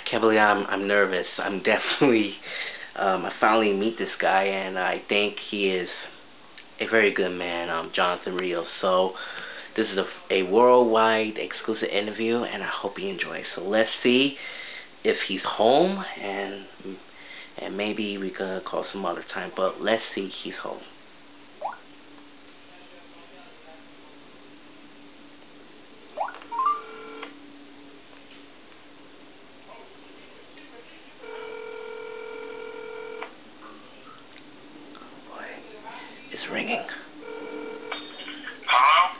can't believe I'm nervous. I'm definitely I finally meet this guy, and I think he is a very good man, Jonathan Rios. So this is a worldwide exclusive interview, and I hope you enjoy. So let's see if he's home, and maybe we can call some other time. But let's see he's home. Ringing. Hello?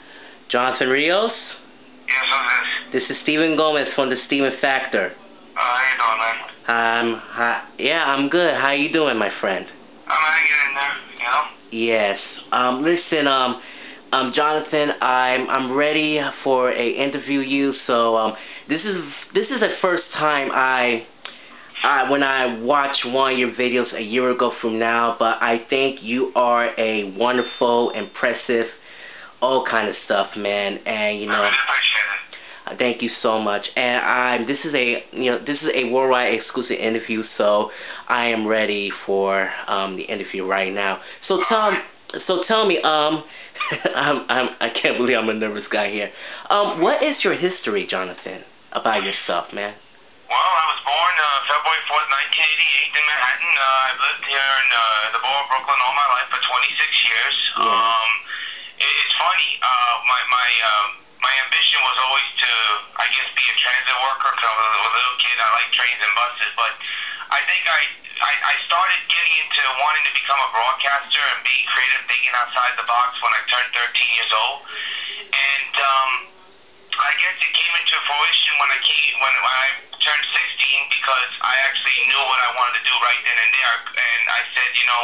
Jonathan Rios? Yes, who's this? This is Steven Gomez from the Steven Factor. How you doing, man? Yeah, I'm good. How you doing, my friend? I'm hanging in there, you know? Yes. Listen, Jonathan, I'm ready for a interview you. So, this is the first time when I watched one of your videos a year ago from now, but I think you are a wonderful, impressive, all kind of stuff, man. And you know, I really appreciate it. Thank you so much. And this is a worldwide exclusive interview, so I am ready for the interview right now. So tell me, I can't believe I'm a nervous guy here. What is your history, Jonathan, about yourself, man? Well, I was born February 4th, 1988 in Manhattan. I've lived here in the borough of Brooklyn all my life for 26 years. Yeah. It's funny. My ambition was always to, I guess, be a transit worker because I was a little kid. I liked trains and buses. But I think I started getting into wanting to become a broadcaster and being creative, thinking outside the box when I turned 13 years old. And I guess it came into fruition when I turned 16 because I actually knew what I wanted to do right then and there, and I said, you know,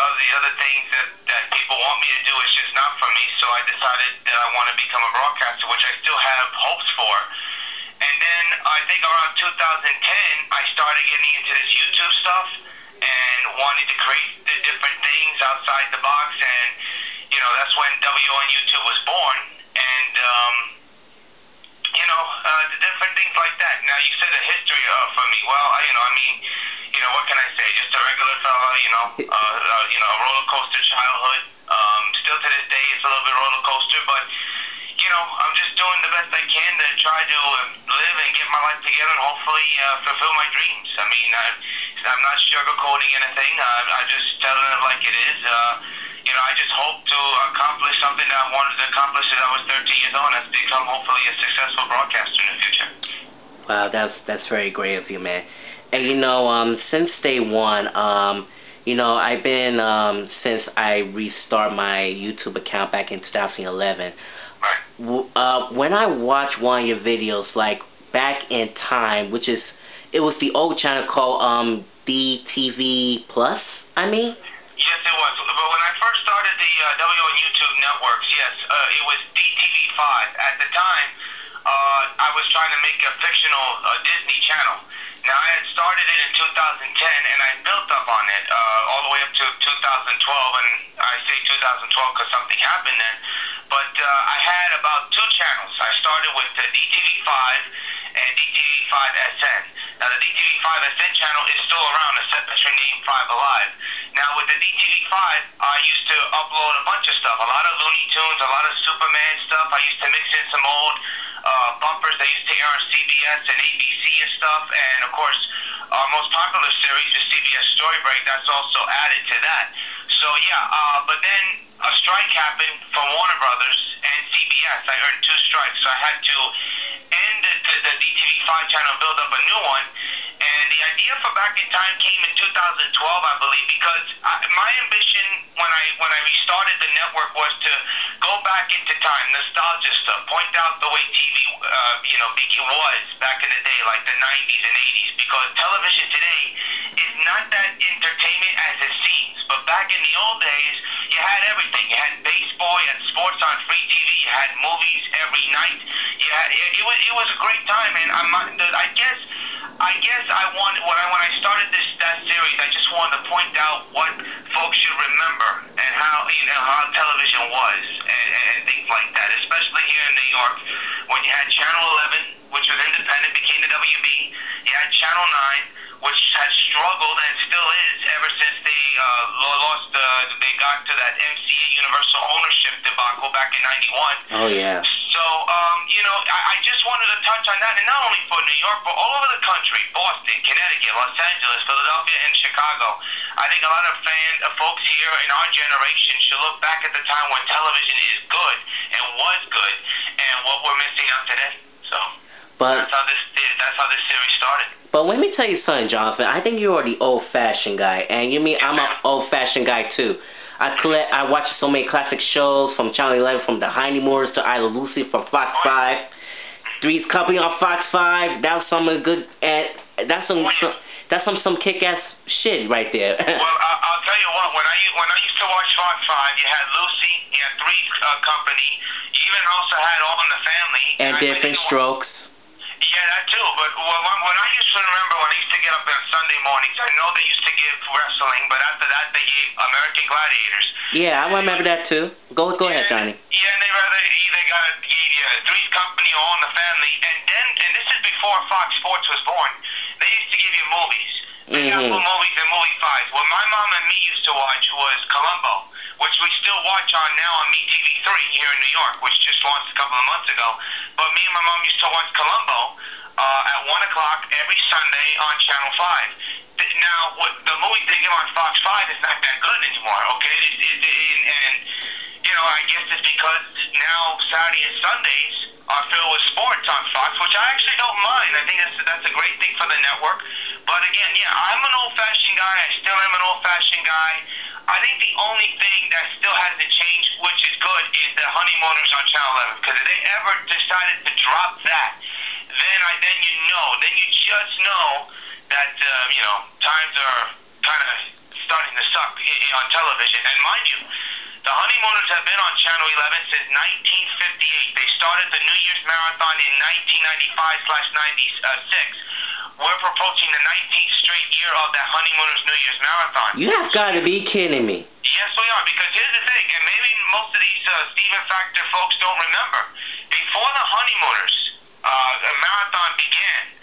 all the other things that people want me to do is just not for me, so I decided that I want to become a broadcaster, which I still have hopes for. And then I think around 2010, I started getting into this YouTube stuff and wanting to create the different things outside the box, and, you know, that's when W on YouTube was born, and, you know, the different things like that. Now, you said a history for me. Well, you know, what can I say? Just a regular fella, you know, a roller coaster childhood. Still to this day, it's a little bit roller coaster, but, you know, I'm just doing the best I can to try to live and get my life together and hopefully fulfill my dreams. I mean, I'm not sugarcoating anything. I'm just telling it like it is. You know, I just hope to accomplish something that I wanted to accomplish as I was 13 years old, and that's become hopefully a successful broadcaster in the future. Wow, that's very great of you, man. And you know, since day one, you know, I've been since I restarted my YouTube account back in 2011. Right. When I watch one of your videos, like back in time, it was the old channel called DTV Plus. Yes, it was. But when I first started the W on YouTube networks, yes, it was DTV5. At the time, I was trying to make a fictional Disney channel. Now, I had started it in 2010, and I built up on it all the way up to 2012, and I say 2012 because something happened then. But I had about 2 channels. I started with the DTV5 and DTV5SN. Now, the DTV5SN channel is still around, except that you're named 5 Alive. Now, with the DTV5, I used to upload a bunch of stuff, a lot of Looney Tunes, a lot of Superman stuff. I used to mix in some old bumpers that used to air on CBS and ABC and stuff. And, of course, our most popular series is CBS Story Break. That's also added to that. So, yeah, but then a strike happened from Warner Brothers and CBS. I earned 2 strikes, so I had to end the DTV5 channel and build up a new one. And the idea for Back in Time came in 2012, I believe, because my ambition when I restarted the network was to go back into time, nostalgia stuff, point out the way TV, you know, was back in the day, like the 90s and 80s, because television today is not that entertainment as it seems. But back in the old days, you had everything. You had baseball, you had sports on free TV, you had movies every night. It was a great time, and I guess when I started that series, I just wanted to point out what folks should remember and how television was and things like that, especially here in New York when you had Channel 11, which was independent, became the WB. You had Channel struggled and still is ever since they lost. They got to that MCA Universal ownership debacle back in '91. Oh yeah. So I just wanted to touch on that, and not only for New York, but all over the country: Boston, Connecticut, Los Angeles, Philadelphia, and Chicago. I think a lot of folks here in our generation should look back at the time when television is good and was good, and what we're missing out today. So. But that's how this series started. But let me tell you something, Jonathan. I think you're the old-fashioned guy, and you mean I'm an old-fashioned guy too. I watch so many classic shows from Channel 11, from The Honeymooners to I Love Lucy from Fox 5. Three's Company on Fox 5. That was some good, and that's some kick-ass shit right there. Well, I'll tell you what. When I used to watch Fox 5, you had Lucy, you had Three's Company, you even also had All in the Family, and Different Strokes. Yeah, that too. But when I used to remember when I used to get up on Sunday mornings, I know they used to give wrestling, but after that they gave American Gladiators. Yeah, I remember that too. Go ahead, Johnny. Yeah, and they gave you Three's Company or All in the Family, and this is before Fox Sports was born. They used to give you movies. They got movies and movie files. What my mom and me used to watch was Columbo, which we still watch on now on MeTV3 here in New York, which just launched a couple of months ago. But me and my mom used to watch Columbo at 1 o'clock every Sunday on Channel 5. Now, the movie they give on Fox 5 is not that good anymore, okay? And I guess it's because now Saturday and Sundays are filled with sports on Fox, which I actually don't mind. I think that's a great thing for the network. But again, yeah, I'm an old-fashioned guy. I still am an old-fashioned guy. I think the only thing that still hasn't changed, which is good, is the Honeymooners on Channel 11. Because if they ever decided to drop that, then you just know that times are kind of starting to suck on television. And mind you, the Honeymooners have been on Channel 11 since 1958. They started the New Year's Marathon in 1995/96. We're approaching the 19th straight year of that Honeymooners New Year's Marathon. You have got to be kidding me. Yes, we are, because here's the thing, and maybe most of these Steven Factor folks don't remember. Before the Honeymooners marathon began,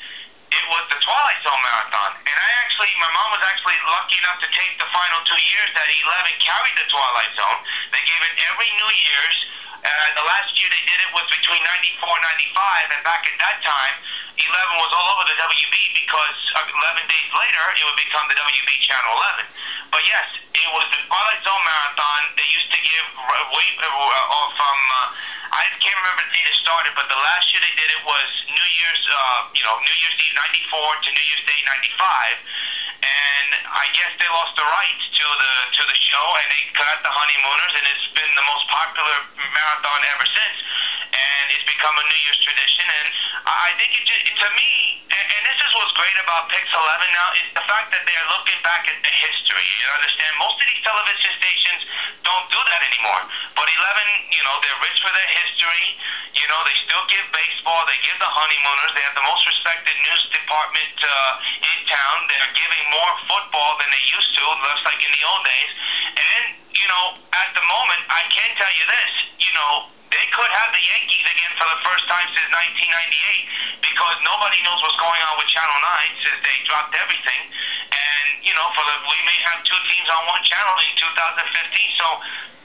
it was the Twilight Zone marathon. And my mom was actually lucky enough to take the final 2 years that 11 carried the Twilight Zone. They gave it every New Year's. The last year they did it was between 94 and 95, and back at that time, 11 was all over the WB because 11 days later, it would become the WB Channel 11. But yes, it was the Twilight Zone Marathon. They used to give from, I can't remember the date it started, but the last year they did it was New Year's Eve 94 to New Year's Day 95. And I guess they lost the rights to the show, and they got the Honeymooners, and it's been the most popular marathon ever since. And it's become a New Year's tradition. And I think to me, and this is what's great about Pix 11 now, is the fact that they're looking back at the history. You understand? Most of these television stations don't do that anymore. But 11, they're rich for their history. They still give baseball. They give the Honeymooners. They have the most respected news department in town. They're giving more football than they used to, just like in the old days. And, at the moment, I can tell you this, they could have the Yankees again for the first time since 1998 because nobody knows what's going on with Channel 9 since they dropped everything. And, we may have two teams on one channel in 2015. So,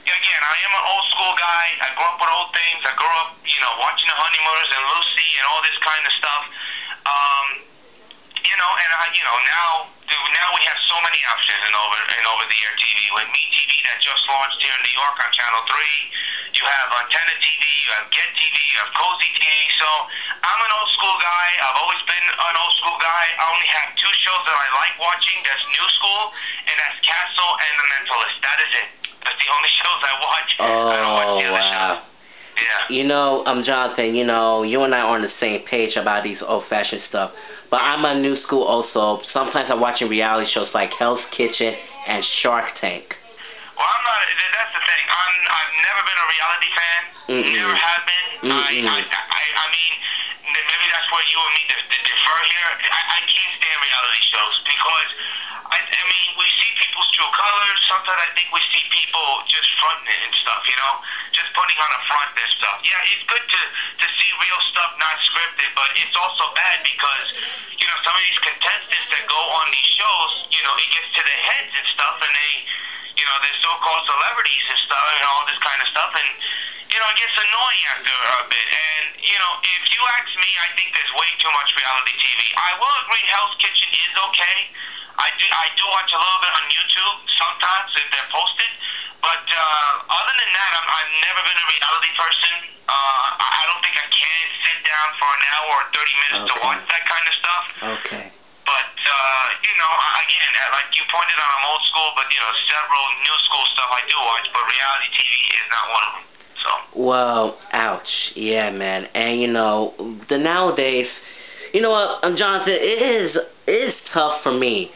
again, I am an old school guy. I grew up with old things. I grew up, watching the Honeymooners and Lucy and all this kind of stuff. Now we have so many options in over-the-air TV. With MeTV that just launched here in New York on Channel 3. You have Antenna TV, you have Get TV, you have Cozy TV. So I'm an old school guy. I've always been an old school guy. I only have two shows that I like watching. That's New School, and that's Castle and The Mentalist. That is it. That's the only shows I watch. I don't watch the other shows. Yeah. Jonathan, you and I are on the same page about these old-fashioned stuff. But I'm a new school also. Sometimes I'm watching reality shows like Hell's Kitchen and Shark Tank. Well, I'm not. That's the thing. I've never been a reality fan. Never have been. I mean, maybe that's where you and me differ here. I can't stand reality shows because I mean we see people's true colors. Sometimes I think we see people just fronting it and stuff. just putting on a front and stuff. Yeah, it's good to see real stuff not scripted, but it's also bad because, you know, some of these contestants that go on these shows, you know, it gets to their heads and stuff, and they, you know, they're so-called celebrities and stuff, and all this kind of stuff, and, you know, it gets annoying after a bit. And, you know, if you ask me, I think there's way too much reality TV. I will agree Hell's Kitchen is okay. I do watch a little bit on YouTube sometimes if they're posted, but other than that, I've never been a reality person. I don't think I can sit down for an hour or 30 minutes to watch that kind of stuff. Okay. But, you know, again, like you pointed out, I'm old school, but, you know, several new school stuff I do watch, but reality TV is not one of them. So. Well, ouch. Yeah, man. And, you know, the nowadays, you know what, Jonathan, it is tough for me.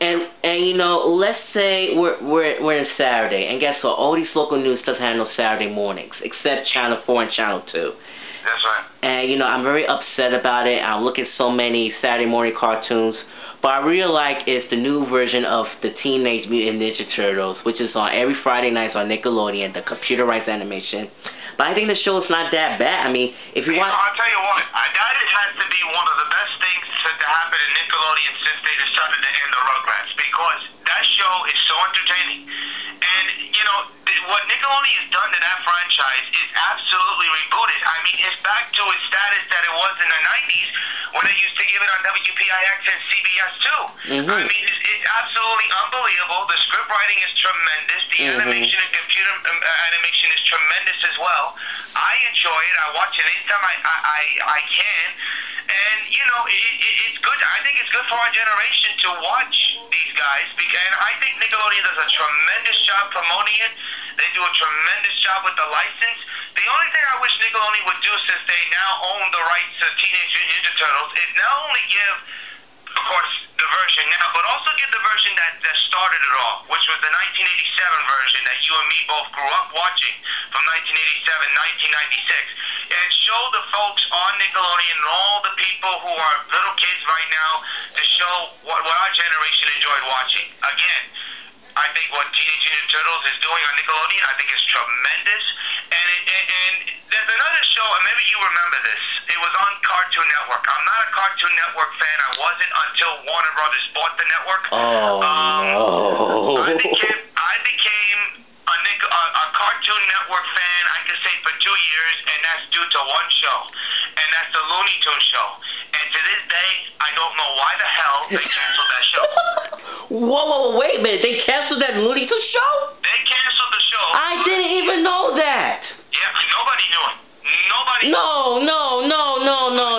And you know, let's say we're in Saturday, and guess what? All these local news doesn't have no Saturday mornings, except Channel 4 and Channel 2. That's right. And, you know, I'm very upset about it. I look at so many Saturday morning cartoons, but I really like is the new version of the Teenage Mutant Ninja Turtles, which is on every Friday nights on Nickelodeon, the computerized animation. But I think the show is not that bad. I mean, if you want... I'll tell you what, that has to be one of the best things to happen in Nickelodeon since they decided to end the Rugrats, because that show is so entertaining. And, you know, what Nickelodeon has done to that franchise is absolutely rebooted. I mean, it's back to its status that it was in the 90s when they used to give it on WPIX and CBS too. I mean, it's absolutely unbelievable. The script writing is tremendous. The animation and computer animation is tremendous as well. I enjoy it. I watch it anytime I can. And, you know, it's good. I think it's good for our generation to watch these guys. And I think Nickelodeon does a tremendous job promoting it. They do a tremendous job with the license. The only thing I wish Nickelodeon would do, since they now own the rights to Teenage Mutant Ninja Turtles, is not only give, of course, the version now, but also give the version that started it all, which was the 1987 version that you and me both grew up watching from 1987, 1996, and show the folks on Nickelodeon and all the people who are little kids right now to show what our generation enjoyed watching. Again, I think what Teenage Mutant Turtles is doing on Nickelodeon, I think is tremendous. And there's another show, and maybe you remember this. It was on Cartoon Network. I'm not a Cartoon Network fan. I wasn't until Warner Brothers bought the network. No. I became a Cartoon Network fan, I could say, for 2 years, and that's due to one show, and that's the Looney Tunes show. And to this day, I don't know why the hell they canceled that show. Whoa, wait a minute. They canceled that Looney Tunes show? They canceled the show. I didn't even know that. Yeah, nobody knew it. Nobody. No.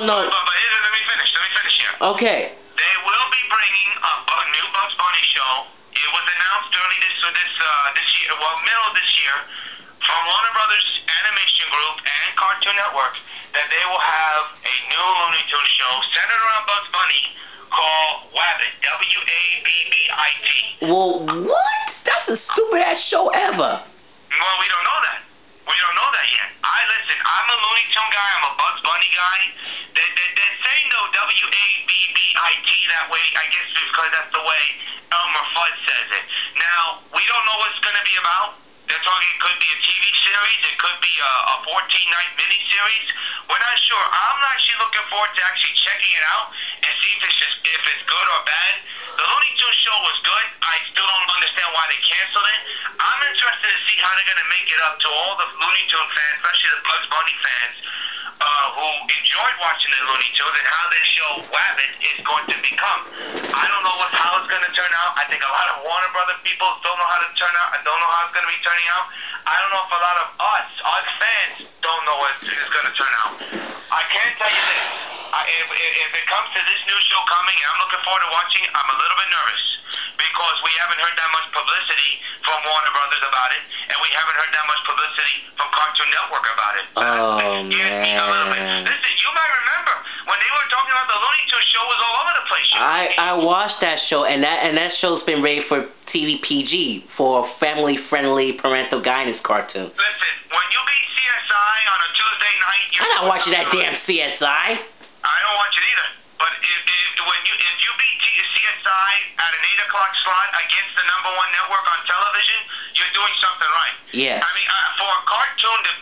But let me finish here. Okay. They will be bringing a new Bugs Bunny show. It was announced early this year, well, middle of this year, from Warner Brothers Animation Group and Cartoon Network, that they will have a new Looney Tunes show centered around Bugs Bunny called Wabbit, W-A-B-B-I-T. Well, what? That's the stupidest show ever. Well, we don't know that. We don't know that yet. Listen, I'm a Looney Tune guy. I'm a Bugs Bunny guy. They're saying, though, W-A-B-B-I-T that way, I guess because that's the way Elmer Fudd says it. Now, we don't know what it's going to be about. They're talking it could be a TV series. It could be a 14-night miniseries. We're not sure. I'm actually looking forward to actually checking it out and see if it's good or bad. The Looney Tunes show was good. I still don't understand why they canceled it. I'm interested to see how they're going to make it up to all the Looney Tunes fans, especially the Bugs Bunny fans, who enjoyed watching the Looney Tunes, and how this show, Wabbit, is going to become. I don't know how it's going to turn out. I think a lot of Warner Brother people don't know how to turn out. I don't know how it's going to be turning out. I don't know if a lot of us fans, don't know what it's going to turn out. I can tell you this. If it comes to this new show coming, and I'm looking forward to watching it, I'm a little bit nervous, because we haven't heard that much publicity from Warner Brothers about it, and we haven't heard that much publicity from Cartoon Network about it. Man. Listen, you might remember when they were talking about the Looney Tunes show was all over the place. I watched that show, and that show's been rated for TV PG, for family-friendly parental guidance cartoon. Listen, when you beat CSI on a Tuesday night, I'm not watching that damn CSI. I don't watch it either. But if you beat CSI at an 8 o'clock slot against the #1 network on television, you're doing something right. Yeah. I mean, for a cartoon to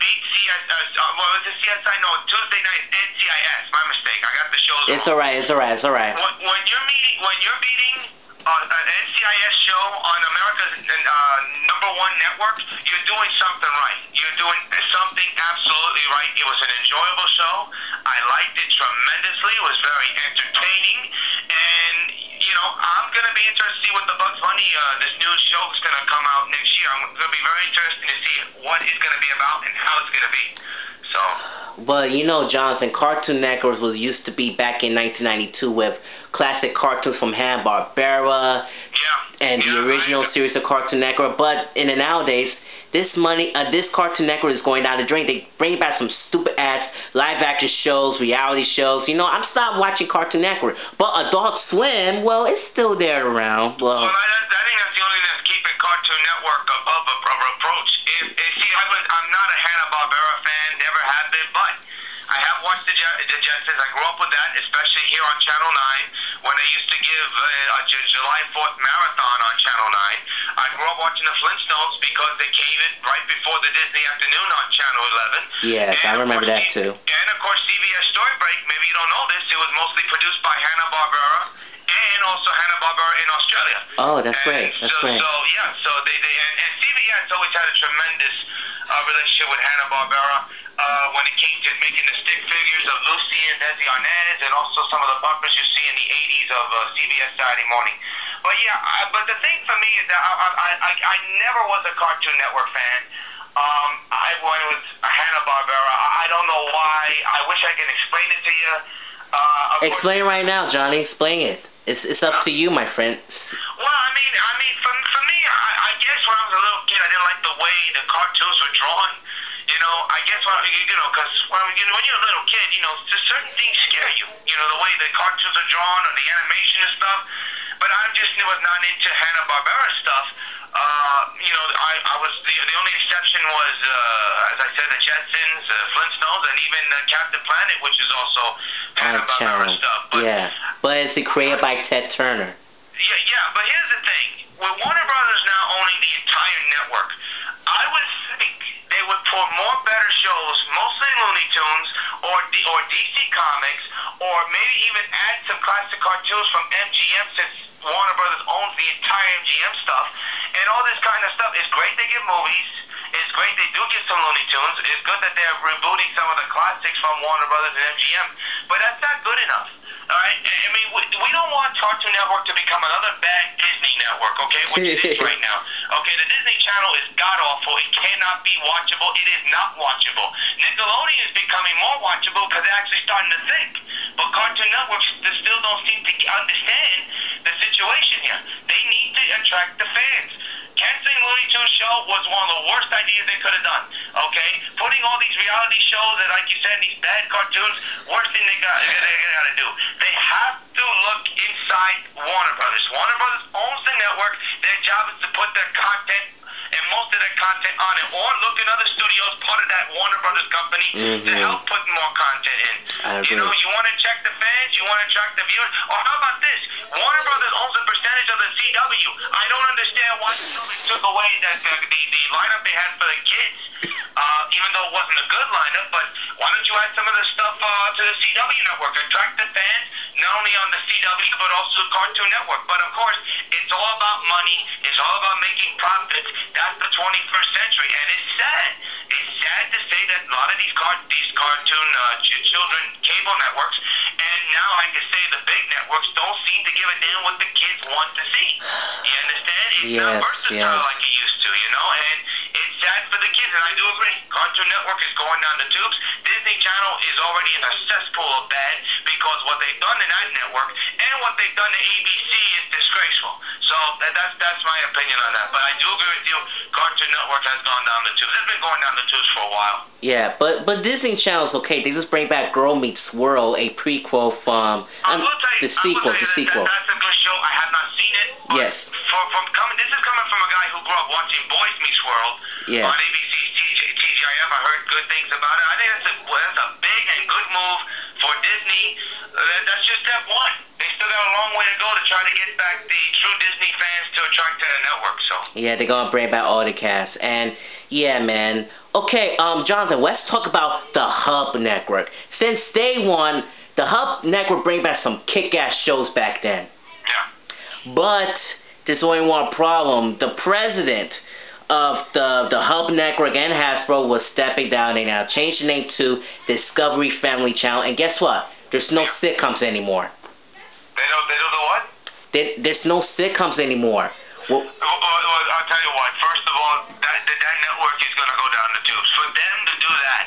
Well, it was CSI, no, Tuesday night, NCIS, my mistake. I got the shows wrong. It's alright. When you're beating an NCIS show on America's #1 network, you're doing something right. You're doing something absolutely right. It was an enjoyable show. I liked it tremendously. It was very entertaining. And, you know, I'm going to be interested to see what the Bugs Bunny, this new show is going to come out next year. I'm going to be very interested to see what it's going to be about and how it's going to be. So. But, you know, Jonathan, Cartoon Network was used to be back in 1992 with classic cartoons from Hanna-Barbera and the original series of Cartoon Network. But in the nowadays, this Cartoon Network is going down the drain. They bring back some stupid-ass live-action shows, reality shows. You know, I'm stopped watching Cartoon Network. But Adult Swim, well, it's still there around. Well, I think that's the only thing that's keeping Cartoon Network above reproach. See, I'm not a Hanna-Barbera fan, never have been, but I have watched the Jetsons. I grew up with that, especially here on Channel 9 when they used to give a July 4th marathon on Channel 9. I grew up watching the Flintstones because they came in right before the Disney Afternoon on Channel 11. Yes, I remember that too. And of course, CBS Story Break, maybe you don't know this, it was mostly produced by Hanna-Barbera and also Hanna-Barbera in Australia. Oh, that's great. That's great. So yeah, so and CBS always had a tremendous relationship with Hanna-Barbera when it came to making the stick figures of Lucy and Desi Arnaz and also some of the puppets you see in the 80s of CBS Saturday Morning. But yeah, but the thing for me is that I never was a Cartoon Network fan. When it was Hanna-Barbera, I don't know why. I wish I could explain it to you. Explain right now, Johnny. Explain it. It's up to you, my friend. Well, I mean, for me, I guess when I was a little kid, I didn't like the way the cartoons were drawn. You know, I guess because when you're a little kid, you know, certain things scare you. You know, the way the cartoons are drawn or the animation and stuff. But I just was not into Hanna-Barbera stuff. You know, I was the only exception was, as I said, the Jetsons, Flintstones, and even Captain Planet, which is also Hanna-Barbera stuff. But it's created by Ted Turner. Yeah, but here's the thing. With Warner Brothers now owning the entire network, I would think they would put more better shows, mostly Looney Tunes or DC Comics, or maybe even add some classic cartoons from MGM since Warner Brothers owns the entire MGM stuff. And all this kind of stuff. It's great they give movies. It's great they do give some Looney Tunes. It's good that they're rebooting some of the classics from Warner Brothers and MGM. But that's not good enough. All right? I mean, we don't want Cartoon Network to become another bad Disney network, okay, which it is right now. Okay, the Disney Channel is god-awful. It cannot be watchable. It is not watchable. Nickelodeon is becoming more watchable because they're actually starting to think. But Cartoon Network still don't seem to understand the situation here. They need to attract the fans. Canceling Looney Tunes show was one of the worst ideas they could have done. Okay, putting all these reality shows that, like you said, these bad cartoons, worst thing they got to do. They have to look inside Warner Brothers. Warner Brothers owns the network. Their job is to put their content and most of their content on it, or look at other studios, part of that Warner Brothers company, to help put more content in. You know, you want to check the fans, you want to attract the viewers, or how about this? Warner Brothers owns a percentage of the CW. I don't understand why they took away the lineup they had for the kids, even though it wasn't a good lineup, but why don't you add some of the stuff to the CW network, attract the fans, not only on the CW, but also Cartoon Network. But of course, it's all about money, it's all about making profits. That's the 21st century, and it's sad. It's sad to say that a lot of these cartoon children cable networks, and now I can say the big networks, don't seem to give a damn what the kids want to see. You understand? It's not versatile like it used to, you know, and it's sad for the kids, and I do agree. Cartoon Network is going down the tubes. Disney Channel is already in a cesspool of bad because what they've done in that network and what they've done to ABC is disgraceful. So that's my opinion on that. But I do agree with you. Cartoon Network has gone down the tubes. It's been going down the tubes for a while. Yeah, but Disney Channel's okay. They just bring back Girl Meets World, a prequel from the sequel. That's a good show. I have not seen it. Yes. This is coming from a guy who grew up watching Boys Meets World on ABC TGIF. I heard good things about it. I think that's a big and good move for Disney. That's just step one. They still got a long way to go to try to get back the true Disney fans to attract to the network. So yeah, they're gonna bring back all the cast, and yeah, man. Okay, Jonathan, let's talk about the Hub Network. Since day one, the Hub Network bring back some kick-ass shows back then. yeah. But there's only one problem. The president of the Hub Network and Hasbro was stepping down. They now changed the name to Discovery Family Channel, and guess what? There's no sitcoms anymore. They don't do what? There's no sitcoms anymore. Well, I'll tell you what. First of all, that network is going to go down the tubes. For them to do that,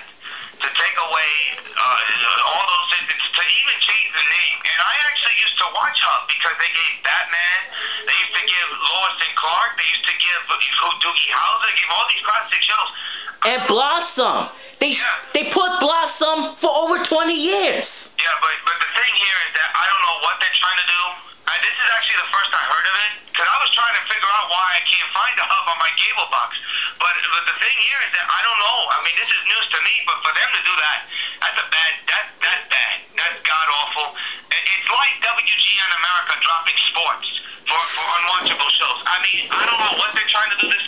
to take away all those things, to even change the name. And I actually used to watch Hub because they gave Batman, they used to give Lois and Clark, they used to give Doogie Howser, gave all these classic shows. And Blossom. They put Blossom for over 20 years. Yeah, but the thing here is that I don't know what they're trying to do. This is actually the first I heard of it, because I was trying to figure out why I can't find the Hub on my cable box. But the thing here is that I don't know. I mean, this is news to me, but for them to do that, that's bad. That's god-awful. It's like WGN America dropping sports for unwatchable shows. I mean, I don't know what they're trying to do this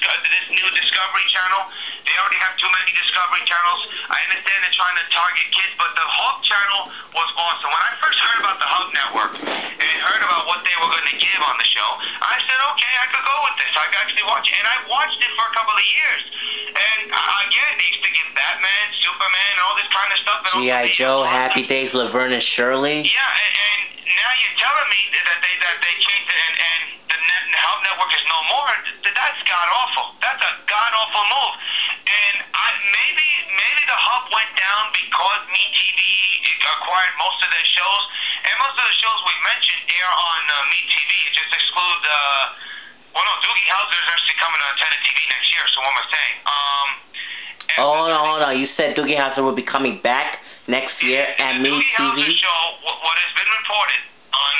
new Discovery Channel. They already have too many Discovery Channels. I understand they're trying to target kids, but the Hub Channel was awesome. When I first heard about the Hub Network and heard about what they were going to give on the show, I said, okay, I could go with this. I could actually watch it. And I watched it for a couple of years. And again, they used to give Batman, Superman, all this kind of stuff. G.I. Joe, Happy Days, Laverne and Shirley. Yeah, and now you're telling me that they changed it and the Hub Network is no more. That's god-awful. That's a god-awful move. And maybe the Hub went down because MeTV acquired most of their shows. And most of the shows we mentioned air on MeTV. It just excludes, Doogie Howser is actually coming on Antenna TV next year, so what am I saying? Hold on. You said Doogie Howser will be coming back next year at MeTV? Doogie Howser show, what has been reported on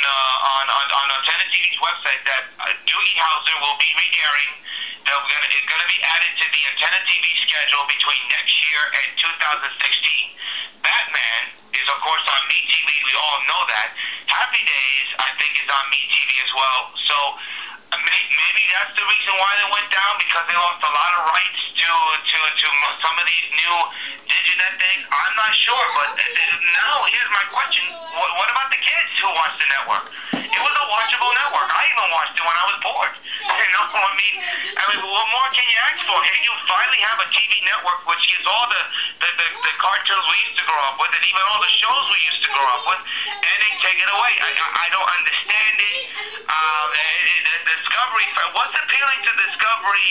Antenna TV's website, that Doogie Howser will be re-airing. It's going to be added to the Antenna TV schedule between next year and 2016. Batman is, of course, on MeTV. We all know that. Happy Days, I think, is on MeTV as well. So maybe that's the reason why they went down, because they lost a lot of rights to some of these new Diginet things. I'm not sure, but now here's my question. What about the kids who watch the network? It was a watchable network. I even watched it when I was bored. I mean, what more can you ask for? Here you finally have a TV network which gives all the cartoons we used to grow up with, and even all the shows we used to grow up with, and they take it away. I don't understand it. Discovery, what's appealing to Discovery?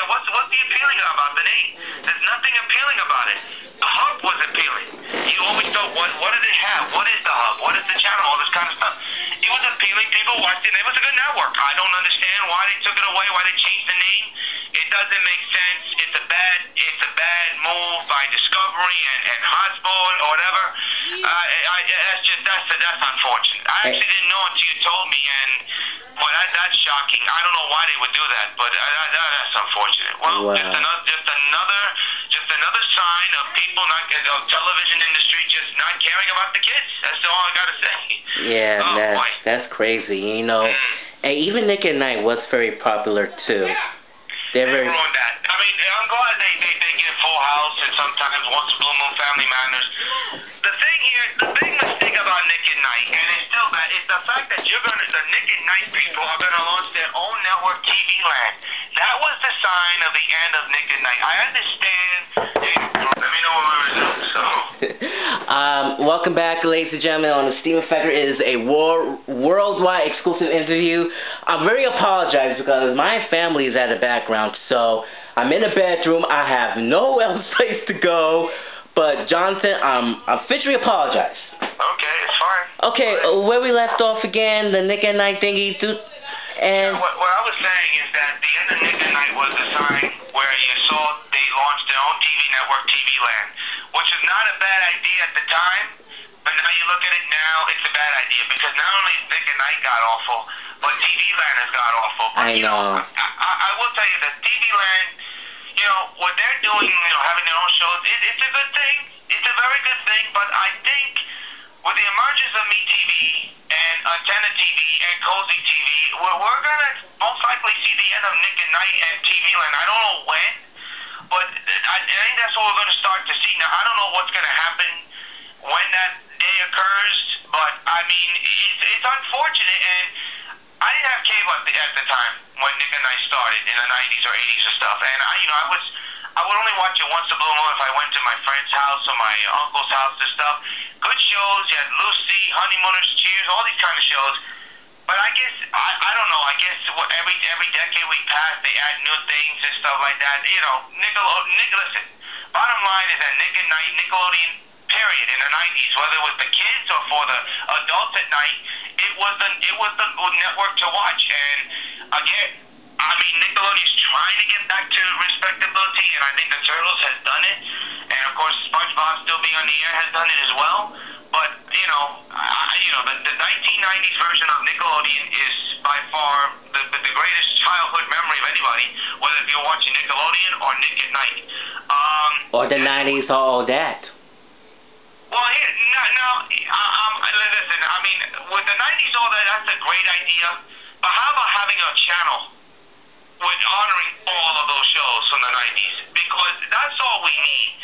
What's the appealing about the name? There's nothing appealing about it. The Hub was appealing. You always thought, what does it have? What is the Hub? What is the channel? All this kind of stuff. It was appealing. People watched it. It was a good network. I don't understand why they took it away, why they changed the name. It doesn't make sense. It's a bad move by Discovery and Hasbro or whatever. That's unfortunate. I actually didn't know until you told me, and that's shocking. I don't know why they would do that, but that's unfortunate. Well, wow. just another sign of people of television industry just not caring about the kids. That's all I gotta say. Yeah, that's crazy. You know, and even Nick at Night was very popular too. Yeah. They ruined that. I mean, I'm glad they get Full House and sometimes Once Blue Moon, Family Matters. The thing here, the big mistake about Nick at Night, and it's still that, is the fact that the Nick at Night people are gonna launch their own network, TV Land. That was the sign of the end of Nick at Night. I understand. Let me know when I resume. So. Welcome back, ladies and gentlemen, on the Steven Factor. It is a worldwide exclusive interview. I'm very apologize because my family is at the background, so I'm in the bedroom. I have no else place to go. But Jonathan, I officially apologize. Okay, it's fine. Okay, where we left off again, the Nick at Night thingy, and what I was saying is that the end of Nick at Night was a sign where you saw they launched their own TV network, TV Land, which is not a bad idea at the time, but now you look at it now, it's a bad idea, because not only is Nick at Night god awful, but TV Land has got awful. But, I know. I will tell you that TV Land, what they're doing, having their own shows, it's a good thing. It's a very good thing, but I think with the emergence of MeTV and Antenna TV and Cozy TV, we're going to most likely see the end of Nick at Night and TV Land. I don't know when, but I think that's what we're going to start to see. Now, I don't know what's going to happen when that day occurs, but, I mean, it's unfortunate, and I didn't have cable at the time when Nick at Night started in the 90s or 80s or stuff, and I would only watch it once a blue moon if I went to my friend's house or my uncle's house and stuff. Good shows. You had Lucy, Honeymooners, Cheers, all these kind of shows. But I guess, I don't know, I guess every decade we pass, they add new things and stuff like that. You know, listen, bottom line is that Nick at Night, Nickelodeon, period, in the 90s, whether it was the kids or for the adults at night, it was the network to watch. And again, I mean, Nickelodeon's trying to get back to respectability, and I think the Turtles has done it. And of course, SpongeBob still being on the air has done it as well. But the 1990s version of Nickelodeon is by far the greatest childhood memory of anybody, whether if you're watching Nickelodeon or Nick at Night. Or the 90s or all that. Well, listen, I mean, with the 90s, all that, that's a great idea. But how about having a channel with honoring all of those shows from the 90s? Because that's all we need.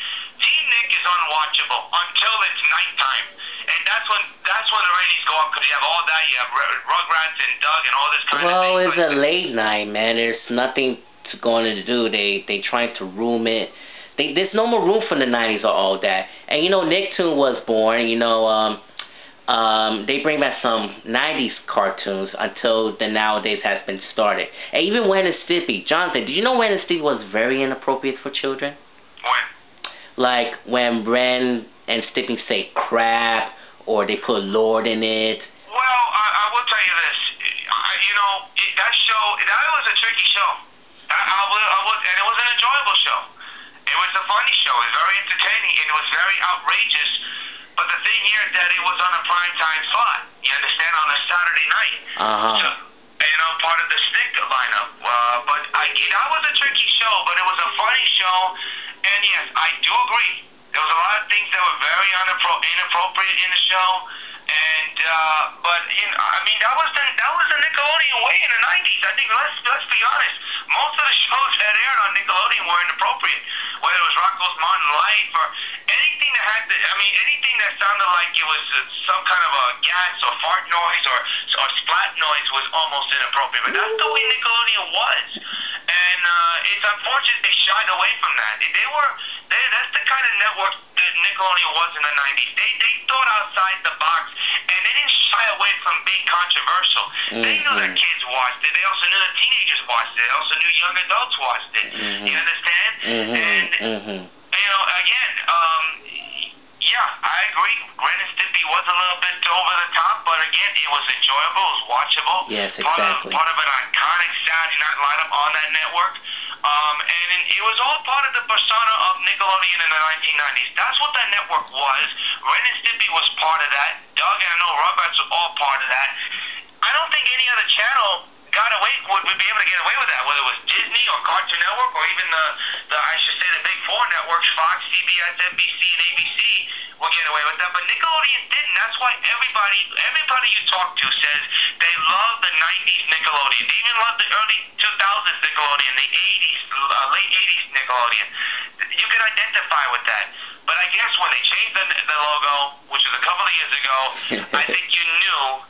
Teen Nick is unwatchable until it's nighttime. And that's when the ratings go up, because you have all that. You have Rugrats and Doug and all this kind of thing. Well, it's a late night, man. There's nothing to go on to do. They trying to room it. There's no more room for the 90s or all that. And, you know, Nicktoon was born, you know, they bring back some 90s cartoons until the nowadays has been started. And even Ren and Stimpy. Jonathan, did you know Ren and Stimpy was very inappropriate for children? When? Like when Ren and Stimpy say crap, or they put Lord in it. Well, I will tell you this. That show, that was a tricky show. And it was an enjoyable show. It was a funny show. It was very entertaining, and it was very outrageous. But the thing here is that it was on a primetime slot. You understand? On a Saturday night. So, part of the Stick lineup. But that was a tricky show, but it was a funny show. And yes, I do agree. There was a lot of things that were very inappropriate in the show. And but I mean, that was the Nickelodeon way in the 90s. I think let's be honest. Most of the shows that aired on Nickelodeon were inappropriate. Whether it was Rocko's Modern Life or anything that had anything that sounded like it was some kind of a gas or fart noise or splat noise was almost inappropriate. But that's the way Nickelodeon was. And it's unfortunate they shied away from that. That's the kind of network that Nickelodeon was in the 90s. They thought outside the box, and they didn't shy away from being controversial. They knew that kids watched it. They also knew that teenagers watched it. They also knew young adults watched it. You understand? And, again, yeah, I agree. Ren and Stimpy was a little bit over the top, but again, it was enjoyable. It was watchable. Yes, exactly. Part of an iconic Saturday night lineup on that network. And it was all part of the persona of Nickelodeon in the 1990s. That's what that network was. Ren and Stimpy was part of that. Doug and I know Rugrats were all part of that. I don't think any other channel would be able to get away with that, whether it was Disney or Cartoon Network or even the I should say the big four networks, Fox, CBS, NBC, and ABC will get away with that. But Nickelodeon didn't. That's why everybody you talk to says they love the 90s Nickelodeon. They even love the early 2000s Nickelodeon, the 80s, late 80s Nickelodeon. You can identify with that. But I guess when they changed the logo, which was a couple of years ago, I think you knew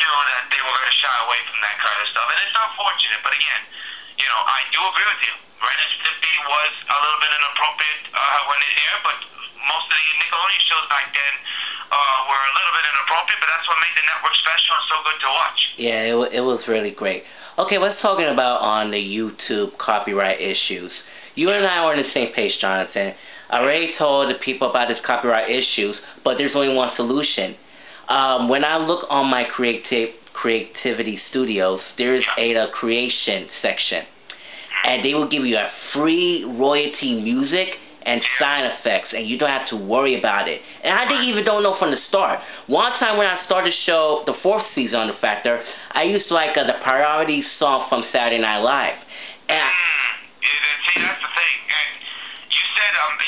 that they were going to shy away from that kind of stuff. And it's unfortunate. But again, I do agree with you. Ren and Stimpy was a little bit inappropriate when it aired, but most of the Nickelodeon shows back then were a little bit inappropriate, but that's what made the network special and so good to watch. Yeah, it was really great. Okay, let's talking about on the YouTube copyright issues. You and I are on the same page, Jonathan. I already told the people about this copyright issues, but there's only one solution. When I look on my Creativity Studios, there is a creation section, and they will give you a free royalty music and sound effects, and you don't have to worry about it. And I didn't even know from the start. One time when I started the show, the 4th season on The Factor, I used to like the parody song from Saturday Night Live. And see, that's the thing. And you said 3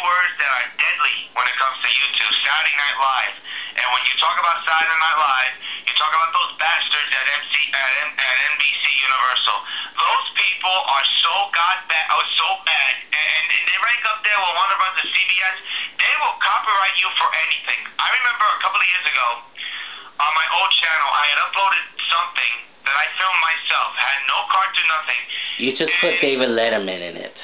words that are deadly when it comes to YouTube. Saturday Night Live. And when you talk about Saturday Night Live, you talk about those bastards at NBC Universal. Those people are so bad, and they rank up there with Warner Bros. And CBS. They will copyright you for anything. I remember a couple of years ago on my old channel, I had uploaded something that I filmed myself, had no cartoon, nothing. You just put David Letterman in it,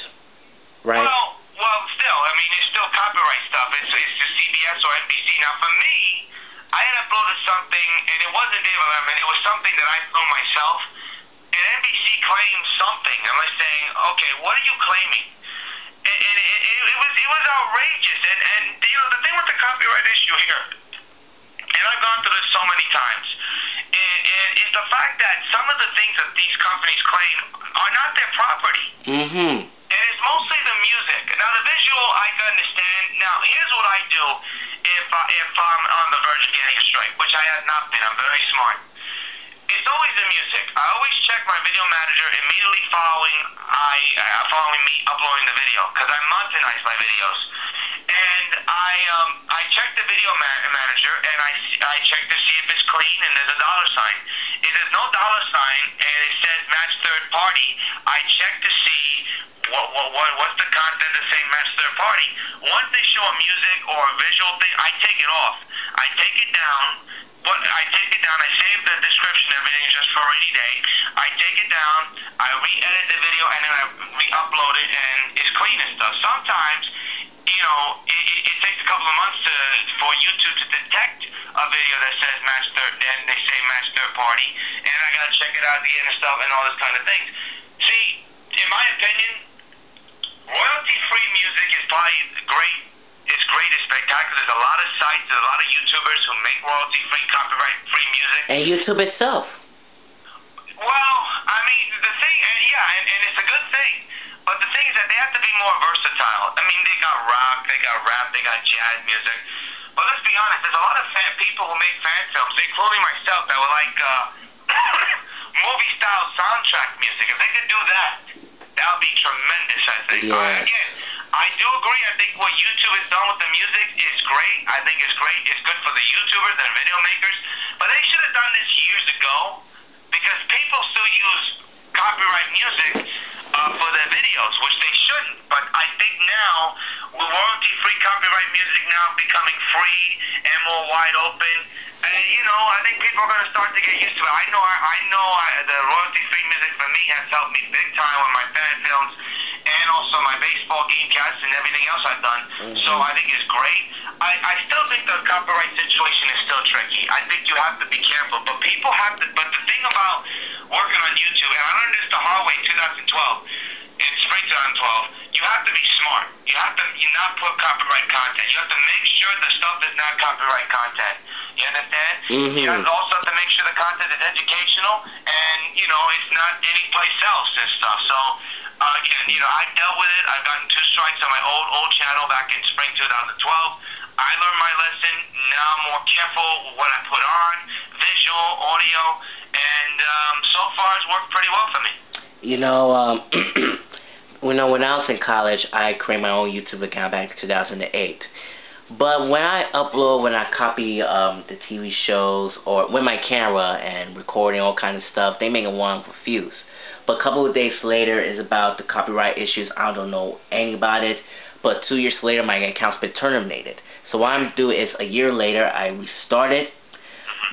right? Well, still, I mean, it's still copyright stuff. It's the CBS or NBC. Now, for me, I had uploaded something, and it wasn't David Letterman. It was something that I filmed myself, and NBC claimed something. I'm like saying, okay, what are you claiming? And it was outrageous. And you know, the thing with the copyright issue here, and I've gone through this so many times, and is the fact that some of the things that these companies claim are not their property. Mm-hmm. And it's mostly the music. Now, the visual, I can understand. Now, here's what I do if I'm on the verge of getting a strike, which I have not been. I'm very smart. It's always the music. I always check my video manager immediately following me uploading the video, because I monetize my videos. And I check the video manager, and I check to see if it's clean, and there's a dollar sign. If there's no dollar sign and it says match third party, I check to see what's the content of saying match third party. Once they show a music or a visual thing, I take it off. I take it down. I save the description, everything just for a rainy day. I take it down, I re-edit the video, and then I re-upload it, and it's clean and stuff. Sometimes, you know, it takes a couple of months for YouTube to detect a video that says match third, then they say match third party, and I gotta check it out again and stuff and all this kind of things. See, in my opinion, royalty-free music is probably great. It's great, it's spectacular. There's a lot of sites, there's a lot of YouTubers who make royalty-free, copyright-free music. And YouTube itself. Well, I mean, the thing, and it's a good thing, but the thing is that they have to be more versatile. I mean, they got rock, they got rap, they got jazz music. But let's be honest, there's a lot of people who make fan films, including myself, that would like movie-style soundtrack music. If they could do that, that would be tremendous, I think. Yeah. Again, I do agree. I think what YouTube has done with the music is great. I think it's great. It's good for the YouTubers and video makers. But they should have done this years ago, because people still use copyright music for their videos, which they shouldn't. But I think now, with royalty-free copyright music now becoming free and more wide open, you know, I think people are going to start to get used to it. I know the royalty-free music for me has helped me big time with my fan films, and also my baseball game casts and everything else I've done. Mm-hmm. So I think it's great. I still think the copyright situation is still tricky. I think you have to be careful, but people have to. But the thing about working on YouTube, and I learned this the hard way in 2012, in spring 2012, you have to be smart. You have to not put copyright content. You have to make sure the stuff is not copyright content. You understand? Mm-hmm. You also have to make sure the content is educational, and you know, it's not any place else and stuff. So again, you know, I dealt with it. I've gotten 2 strikes on my old channel back in spring 2012. I learned my lesson. Now I'm more careful with what I put on, visual, audio, and so far it's worked pretty well for me. You know, when I was in college, I created my own YouTube account back in 2008. But when I copy the TV shows, or with my camera and recording all kinds of stuff, they make it one for views. But a couple of days later is about the copyright issues. I don't know anything about it. But 2 years later, my account's been terminated. So what I'm doing is, a year later, I restarted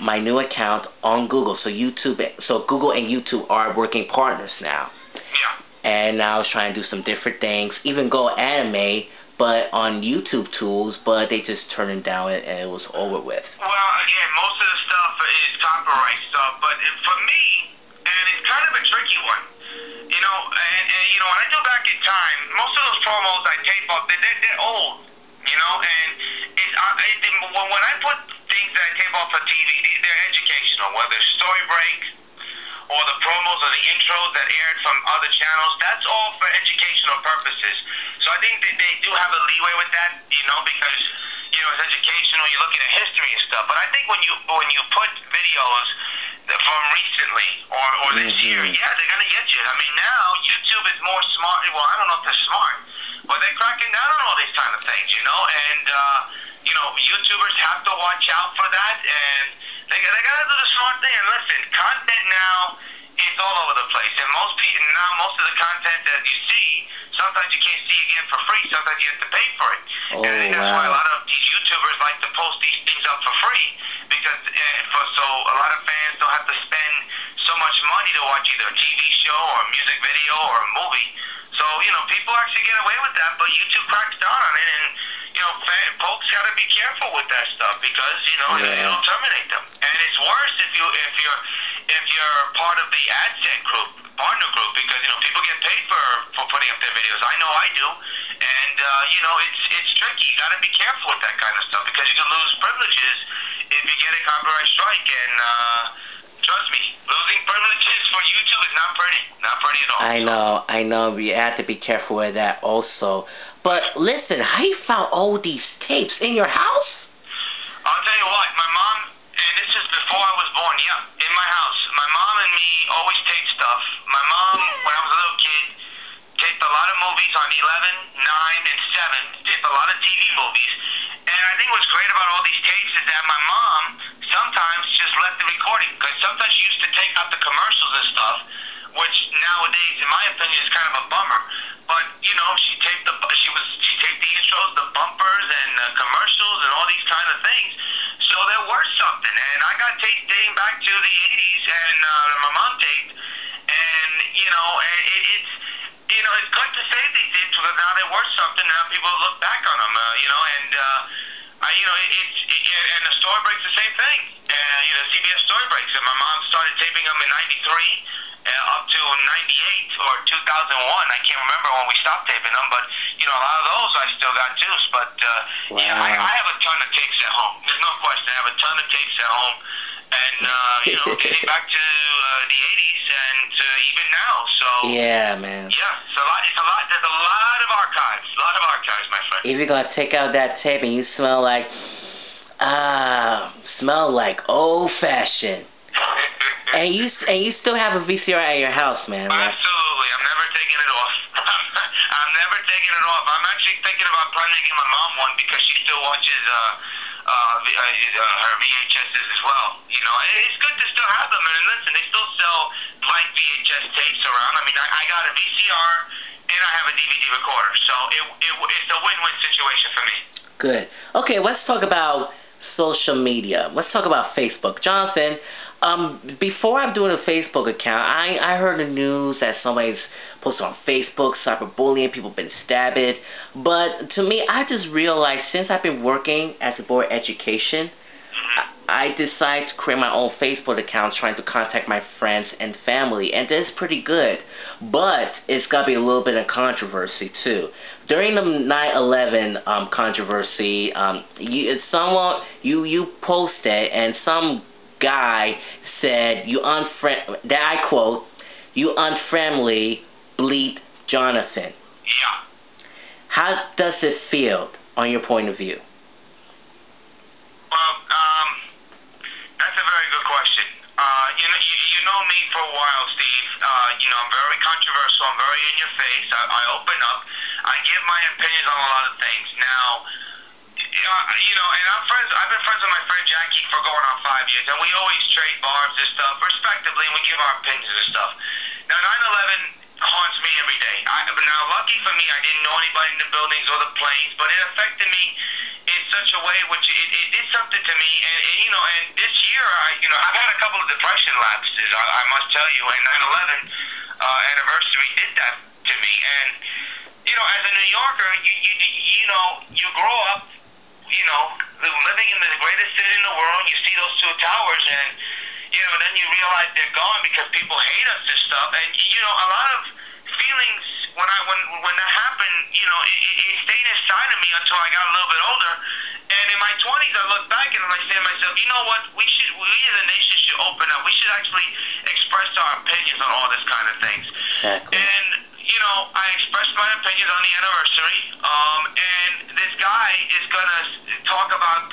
my new account on Google. So Google and YouTube are working partners now. Yeah. And now I was trying to do some different things, even go anime, but on YouTube tools, but they just turned it down and it was over with. Well, again, most of the stuff is copyright stuff, but for me, and it's kind of a tricky one, you know, and you know, when I do back in time, most of those promos I tape up, they're old, you know, and when I put things that I tape off for TV, they're educational, whether it's story breaks or the promos or the intros that aired from other channels. That's all for educational purposes. So I think that they do have a leeway with that, you know, because, you know, it's educational, you're looking at history and stuff. But I think when you put videos from recently or this year, yeah, they're going to get you. I mean, now YouTube is more smart. Well, I don't know if they're smart, but they're cracking down on all these kind of things, you know. And, you know, YouTubers have to watch out for that, and they gotta do the smart thing. And listen, content now is all over the place, and most of the content that you see, sometimes you can't see again for free. Sometimes you have to pay for it. Oh, and I think that's why a lot of these YouTubers like to post these things up for free, because so a lot of fans don't have to spend so much money to watch either a TV show or a music video or a movie. So, people actually get away with that, but YouTube cracks down on it, and, folks got to be careful with that stuff, because, it'll terminate them. And it's worse if you're part of the AdSense group, partner group, because, people get paid for putting up their videos. I know I do. And, it's tricky. You got to be careful with that kind of stuff, because you can lose privileges if you get a copyright strike, and, trust me, losing privileges for YouTube is not pretty. Not pretty at all. I know. You have to be careful with that also. But listen, how you found all these tapes in your house? I'll tell you what, my mom, and this is before I was born, in my house. My mom and me always taped stuff. My mom, when I was a little kid, taped a lot of movies on 11, 9, and 7, taped a lot of TV movies. And I think what's great about all these tapes is that my mom sometimes just left the recording, because sometimes she used to take out the commercials and stuff, which nowadays, in my opinion, is kind of a bummer. But she taped the intros, the bumpers, and the commercials, and all these kind of things. So they're worth something. And I got tapes dating back to the 80s, and my mom taped. And it's good to save these tapes, because now they're worth something. Now people look back on them, and the story breaks the same thing. CBS story breaks, and my mom started taping them in '93. Up to 98 or 2001, I can't remember when we stopped taping them, but a lot of those I still got too. But wow. I have a ton of tapes at home. There's no question. I have a ton of tapes at home, and dating back to the 80s and to even now. So yeah, man. Yeah, it's a lot. There's a lot of archives. My friend. If you're gonna take out that tape and you smell like old fashioned. And you still have a VCR at your house, man. Right? Absolutely. I'm never taking it off. I'm never taking it off. I'm actually thinking about probably getting my mom one, because she still watches her VHSs as well. It's good to still have them. And listen, they still sell blank VHS tapes around. I mean, I got a VCR and I have a DVD recorder, so it's a win-win situation for me. Good. Okay, let's talk about social media. Let's talk about Facebook. Jonathan, before I'm doing a Facebook account, I heard the news that somebody's posted on Facebook, cyberbullying, people have been stabbed. But to me, I just realized, since I've been working as a board education, I decided to create my own Facebook account, trying to contact my friends and family, and that's pretty good. But it's got to be a little bit of controversy too. During the 9/11 controversy, you posted, and some guy said that I quote, "You unfriendly bleep Jonathan." Yeah. How does it feel on your point of view? Well, that's a very good question. You know me for a while, Steve. I'm very controversial. I'm very in your face. I open up. I give my opinions on a lot of things. Now, and I've been friends with my friend Jackie for going on 5 years, and we always trade barbs and stuff, respectively, and we give our opinions and stuff. Now, 9/11 haunts me every day. Now, lucky for me, I didn't know anybody in the buildings or the planes, but it affected me in such a way, which it did something to me. And this year, I've had a couple of depression lapses, I must tell you, and 9/11 anniversary did that to me. And as a New Yorker, you grow up, living in the greatest city in the world. You see those two towers, and then you realize they're gone because people hate us and stuff. And a lot of feelings when that happened, it stayed inside of me until I got a little bit older. And in my 20s, I look back and I say to myself, you know what? We as a nation should open up. We should actually express our opinions on all this kind of things. Exactly. And I expressed my opinions on the anniversary. And this guy is gonna talk about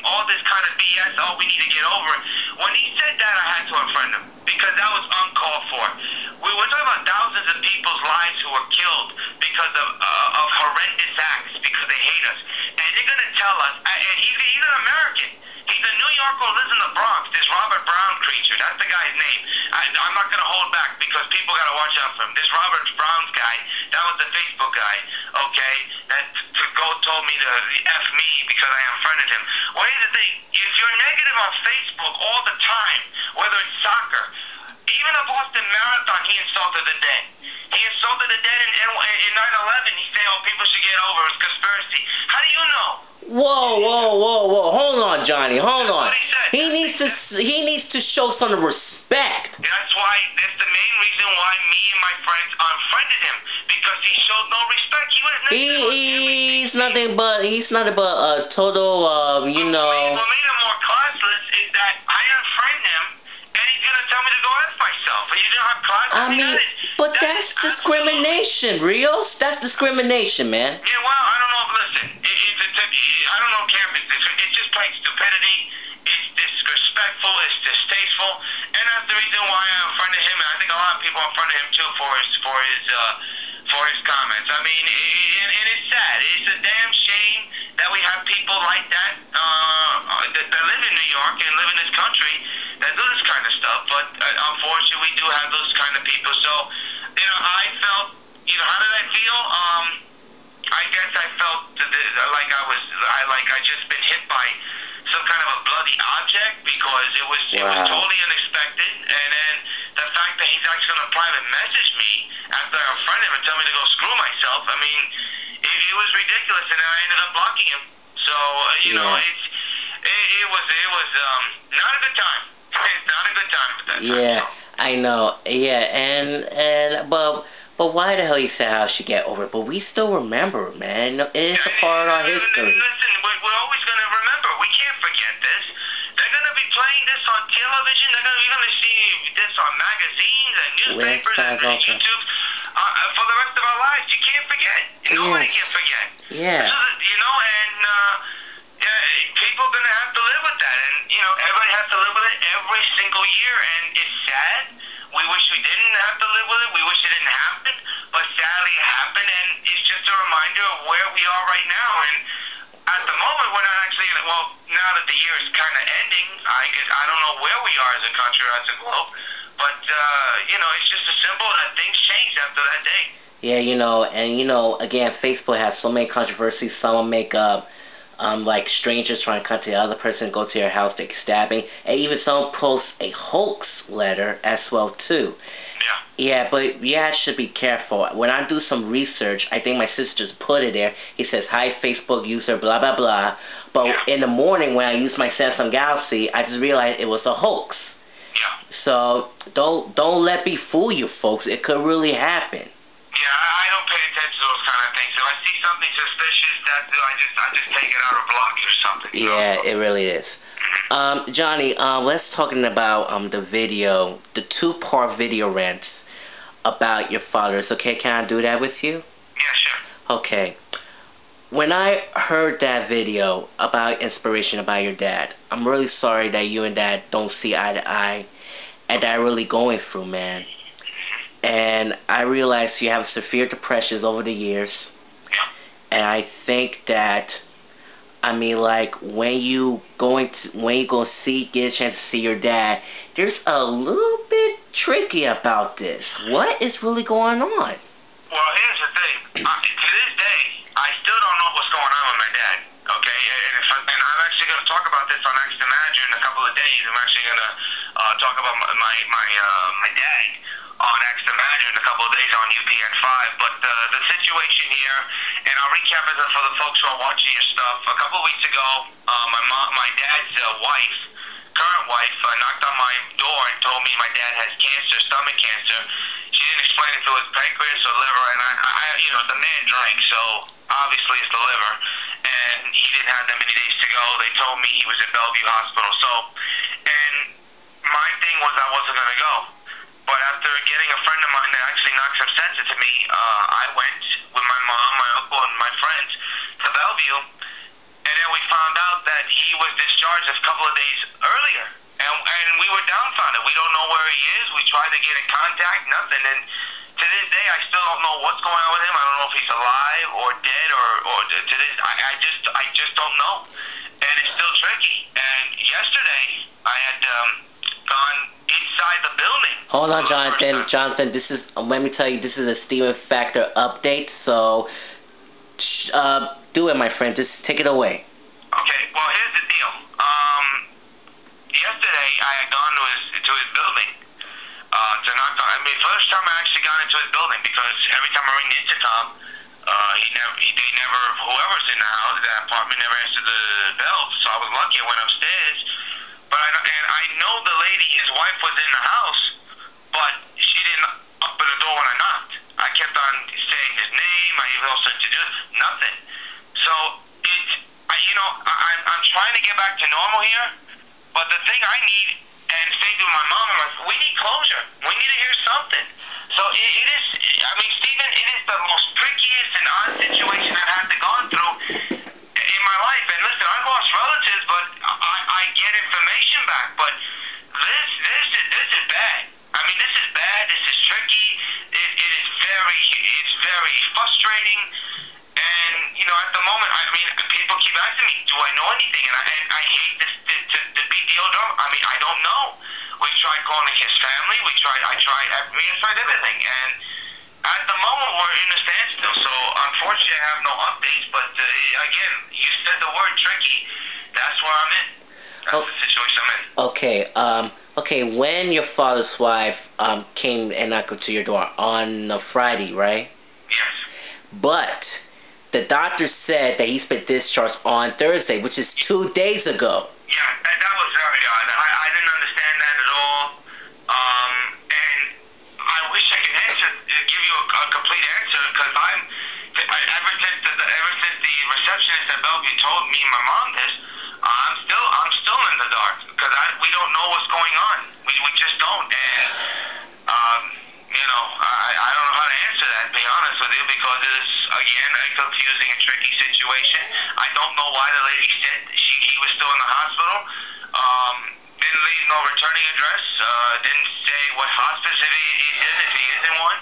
all this kind of BS. Oh, we need to get over it. When he said that, I had to unfriend him, because that was uncalled for. We're talking about thousands of people's lives who were killed because of horrendous acts, because they hate us. And they're gonna tell us, and he's uncle lives in the Bronx. This Robert Brown creature. That's the guy's name. I'm not going to hold back because people got to watch out for him. This Robert Brown's guy, that was the Facebook guy, okay, that told me to F me because I unfriended him. Well, here's the thing. If you're negative on Facebook all the time, whether it's soccer, even the Boston Marathon, he insulted the dead. He insulted the dead in 9/11. He said, oh, people should get over it. It's conspiracy. How do you know? Whoa. Hold on, Johnny. Hold on. That's what he said. He needs to show some respect. That's the main reason why me and my friends unfriended him, because he showed no respect. He was He's nothing but a total What made him more classless is that I unfriend him, and he's gonna tell me to go F myself. You know how classless but that's discrimination, Rios. That's discrimination, man. Yeah, well, I don't know. Listen, I don't know, Cam. It's just plain stupidity. It's disrespectful. It's distasteful, and that's the reason why I unfriended him. And I think a lot of people unfriended him too for his comments. I mean, and it's sad. It's a damn shame that we have people like that that live in New York and live in this country that do this kind of stuff. But unfortunately, we do have those kind of people. So, I felt, how did I feel? I guess I felt like I just been hit by some kind of a bloody object, because it was totally unexpected. And then the fact that he's actually going to private message me after I unfriended him and tell me to go screw myself, I mean, it was ridiculous, and I ended up blocking him. So, it was not a good time. It's not a good time at that time. Yeah, I know. Yeah, but why the hell you said how she get over it? But we still remember, man. It's a part of our history. Listen, we're always going to remember. We can't forget this. They're going to be playing this on television. You're going to see this on magazines and newspapers and YouTube for the rest of our lives. You can't forget. Nobody can forget. Yeah. People are going to have to live with that. And, everybody has to live with it every single year. And it's sad. We wish we didn't have to live with it. We wish it didn't happen. But sadly, it happened. And it's just a reminder of where we are right now. And at the moment, we're not actually, now that the year is kind of ending, I don't know where we are as a country or as a globe. But, it's just a symbol that things changed after that day. Yeah, again, Facebook has so many controversies. Some make like strangers trying to come to the other person, go to your house, like stabbing, and even some post a hoax letter as well too. Yeah, but I should be careful. When I do some research, I think my sister just put it there. He says, hi, Facebook user, blah, blah, blah. But in the morning when I use my Samsung Galaxy, I just realized it was a hoax. So don't let me fool you, folks. It could really happen. Yeah, I don't pay attention to those kind of things. If I see something suspicious, I just take it out or block it or something. Yeah, it really is. Johnny, let's talking about the video, the 2-part video rant about your father. Okay, can I do that with you? Yeah, sure. Okay. When I heard that video about inspiration about your dad, I'm really sorry that you and Dad don't see eye to eye, and that really going through, man. And I realized you have severe depressions over the years, and I think that, when you go get a chance to see your dad, there's a little bit tricky about this. What is really going on? Well, here's the thing. To this day, I still don't know what's going on with my dad. Okay, and I'm actually going to talk about this on Ask the Manager in a couple of days. I'm actually going to talk about my dad on Ask the Manager in a couple of days on UPN5. But the situation here, and I'll recap it for the folks who are watching your stuff. A couple of weeks ago, my dad's current wife, knocked on my door and told me my dad has cancer, stomach cancer. She didn't explain if it was pancreas or liver, and the man drank, so obviously it's the liver. And he didn't have that many days to go. They told me he was in Bellevue Hospital. And my thing was I wasn't going to go. But after getting a friend of mine that actually knocked some sense into me, I went with my mom, my uncle, and my friends to Bellevue. And then we found out that he was discharged a couple of days earlier. And we were dumbfounded. We don't know where he is. We tried to get in contact, nothing. And to this day, I still don't know what's going on with him. I don't know if he's alive or dead or to this. I just don't know. And it's still tricky. And, yesterday I had gone inside the building. Hold on, Jonathan. Jonathan, this is, let me tell you, this is a Steven Factor update, so do it, my friend. Just take it away. Okay, well, here's the deal. Yesterday I had gone to his building to knock on. I mean, first time I actually got into his building, because every time I ring the intercom, whoever's in the house, that apartment, never answered the bell. So I was lucky. I went upstairs, but I know the lady, his wife, was in the house, but she didn't open the door when I knocked. I kept on saying his name. I even also introduced nothing. So I'm trying to get back to normal here, but the thing I need, and say to my mom, we need closure. We need to hear something. So it is. I mean, Steven, it is the most trickiest and odd situation I've had to go through in my life. And listen, I've lost relatives, but I get information back. But this is bad. I mean, this is bad. This is tricky. It's very frustrating. And at the moment, I mean, people keep asking me, do I know anything? And I hate this to be the old drum. I mean, I don't know. We tried calling his family. I tried everything. And at the moment, we're in a standstill. So unfortunately, I have no updates. But again, you said the word tricky. That's where I'm in. That's the situation I'm in. Okay. When your father's wife came and knocked to your door on a Friday, right? Yes. But the doctor said that he's been discharged on Thursday, which is 2 days ago. Yeah, that was very odd. I didn't understand that at all. And I wish I could give you a complete answer, because ever since the receptionist at Bellevue told me and my mom this, I'm still in the dark, because we don't know what's going on. We just don't. And I don't know how to answer that, to be honest with you, because it is, again, a confusing and tricky situation. I don't know why the lady said he was still in the hospital. Didn't leave no returning address. Didn't say what hospice if he is in one.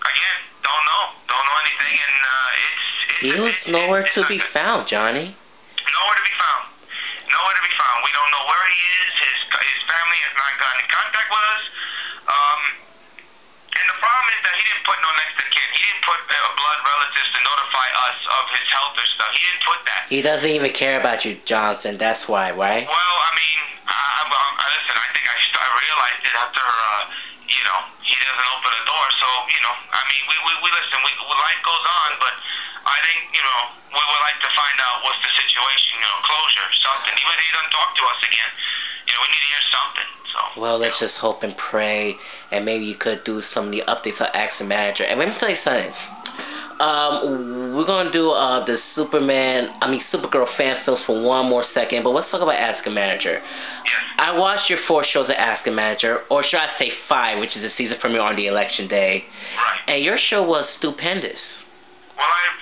Again, don't know anything, and he was nowhere to be found, Johnny. Nowhere to be found. We don't know where he is. His family has not gotten in contact with us. And the problem is that he didn't put no next of kin. He didn't put blood relatives to notify us of his health or stuff. He didn't put that. He doesn't even care about you, Johnson. That's why, right? Well, I mean, listen, I think I realized it after, he doesn't open the door. So, I mean, we listen, life goes on, but I think, we would like to find out what's the situation, closure, something. Even if he doesn't talk to us again, we need to hear something. So, well, let's just hope and pray, and maybe you could do some of the updates for Ask the Manager. And let me tell you something. We're going to do the Supergirl fan films for one more second, but let's talk about Ask a Manager. Yes. I watched your 4 shows of Ask a Manager, or should I say 5, which is the season premiere on the election day. Right. And your show was stupendous. Well, I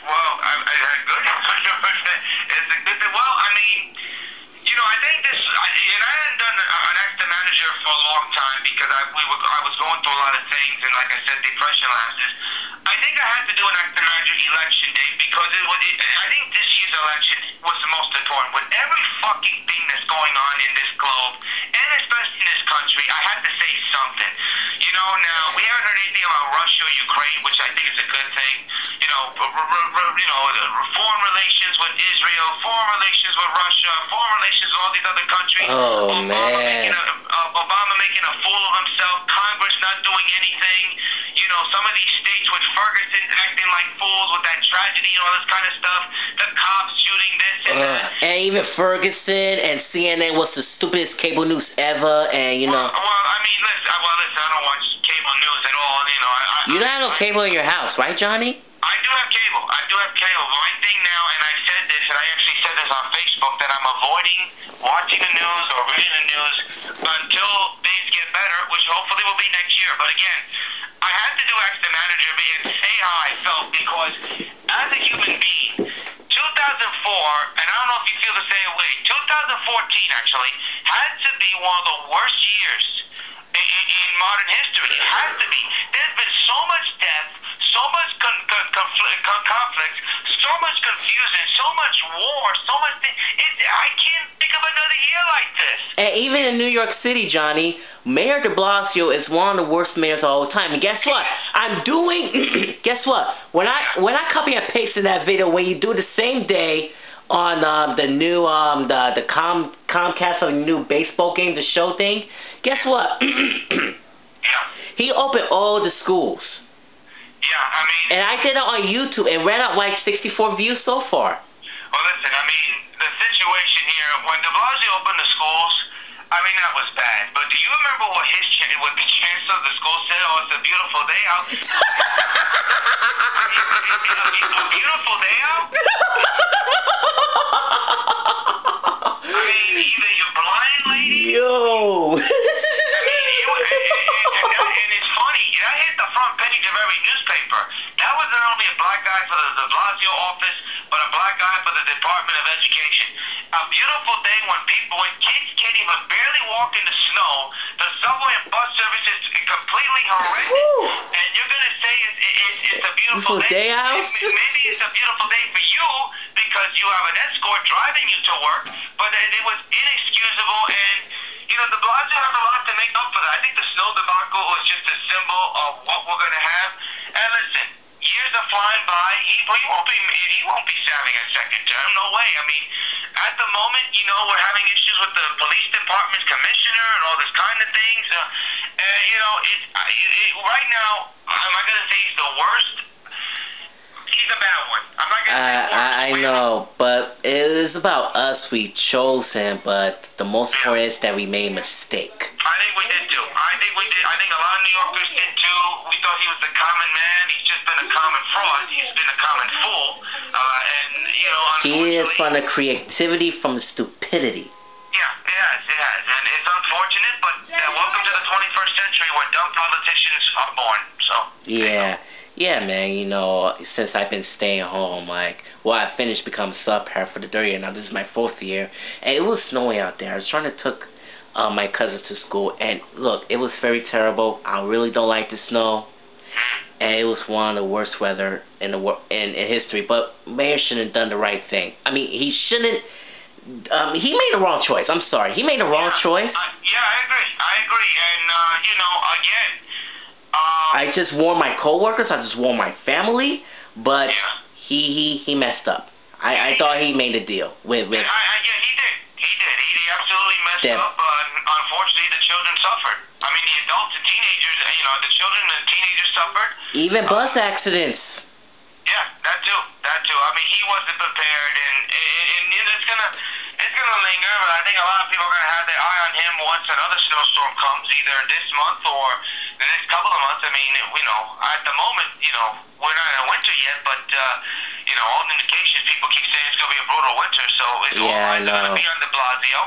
had good. It's a good thing. Well, I mean, I think this, and I hadn't done an Ask the Manager for a long time, because I was going through a lot of things, and like I said, depression lapses. I think I had to do an Ask the Manager election day, because I think this year's election was the most important. With every fucking thing that's going on in this globe, and especially in this country, I had to say something. Now, we haven't heard anything about Russia or Ukraine, which I think is a good thing. The foreign relations with Israel, foreign relations with Russia, foreign relations with all these other countries. Oh, man. Obama making a fool of himself, Congress not doing anything. Some of these states with Ferguson acting like fools with that tragedy and all this kind of stuff. The cops shooting this and that. And even Ferguson and CNN was the stupidest cable news ever, and Well, I mean, listen, I don't watch cable news at all. You don't have no cable in your house, right, Johnny? I do have cable. My thing now, and I said this, and I actually said this on Facebook, that I'm avoiding watching the news or reading the news until things get better, which hopefully will be next year. But again, I had to do Ask the Manager and say how I felt, because as a human being, 2004, and I don't know if you feel the same way, 2014 actually had to be one of the worst years in modern history. It has to be. There's been so much death, so much conflict, so much confusion, so much war, so much. I can't think of another And even in New York City, Johnny, Mayor de Blasio is one of the worst mayors of all time. And guess what? I'm doing. Guess what? When I copy and paste in that video, when you do the same day on the new the Comcast of the new baseball game, the show thing, guess what? He opened all the schools. Yeah, I mean... And I did it on YouTube and ran up like 64 views so far. Well, listen, I mean, the situation here, when de Blasio opened the schools, I mean, that was bad. But do you remember what the chancellor of the school said? Oh, it's a beautiful day out. A beautiful day out? I mean, either you're blind, lady... Yo! And it's funny, that hit the front page of every newspaper. That was not only a black guy for the de Blasio office, but a black guy for the Department of Education. A beautiful day when kids can't even barely walk in the snow. The subway and bus service is completely horrendous. Woo. And you're going to say it's a beautiful day out? Maybe it's a beautiful day for you because you have an escort driving you to work, but it was inexcusable. And, you know, de Blasio has a lot to make up for that. I think the snow debacle was just a symbol of what we're going to have. And listen, years are flying by. He won't be serving a second term. No way. I mean, at the moment, you know, we're having issues with the police department's commissioner and all this kind of things. You know, right now, am I going to say he's the worst? He's a bad one. I'm not going to say worst. I know, but it is about us. We chose him, but the most part is that we made a mistake. I think we did too. I think we did. I think a lot of New Yorkers did too. We thought he was a common man. He's just been a common fraud. He's been a common fool. And, you know, unfortunately... He is from the creativity, from the stupidity. Yeah, it has. And it's unfortunate, but welcome to the 21st century where dumb politicians are born. So... Yeah, man, you know, since I've been staying home, like, well, I finished becoming SUPERGIRL for the third year. Now this is my fourth year, and it was snowing out there. I was trying to take my cousins to school, and look, it was very terrible. I really don't like the snow, and it was one of the worst weather in history. But Mayor shouldn't have done the right thing. I mean, he shouldn't. He made the wrong choice. I'm sorry, he made the wrong choice. I agree, and you know, again. I just warned my coworkers. I just warned my family, but he messed up. I thought he made a deal with. Yeah, he did. He absolutely messed up. Unfortunately, the children suffered. I mean, the adults and teenagers. You know, the children and teenagers suffered. Even bus accidents. Yeah, that too. I mean, he wasn't prepared, and it's gonna linger. But I think a lot of people are gonna have their eye on him once another snowstorm comes, either this month or the next couple of months. I mean, you know, at the moment, you know, we're not in winter yet, but you know, all indications, people keep saying it's gonna be a brutal winter. So it's all gonna be on de Blasio,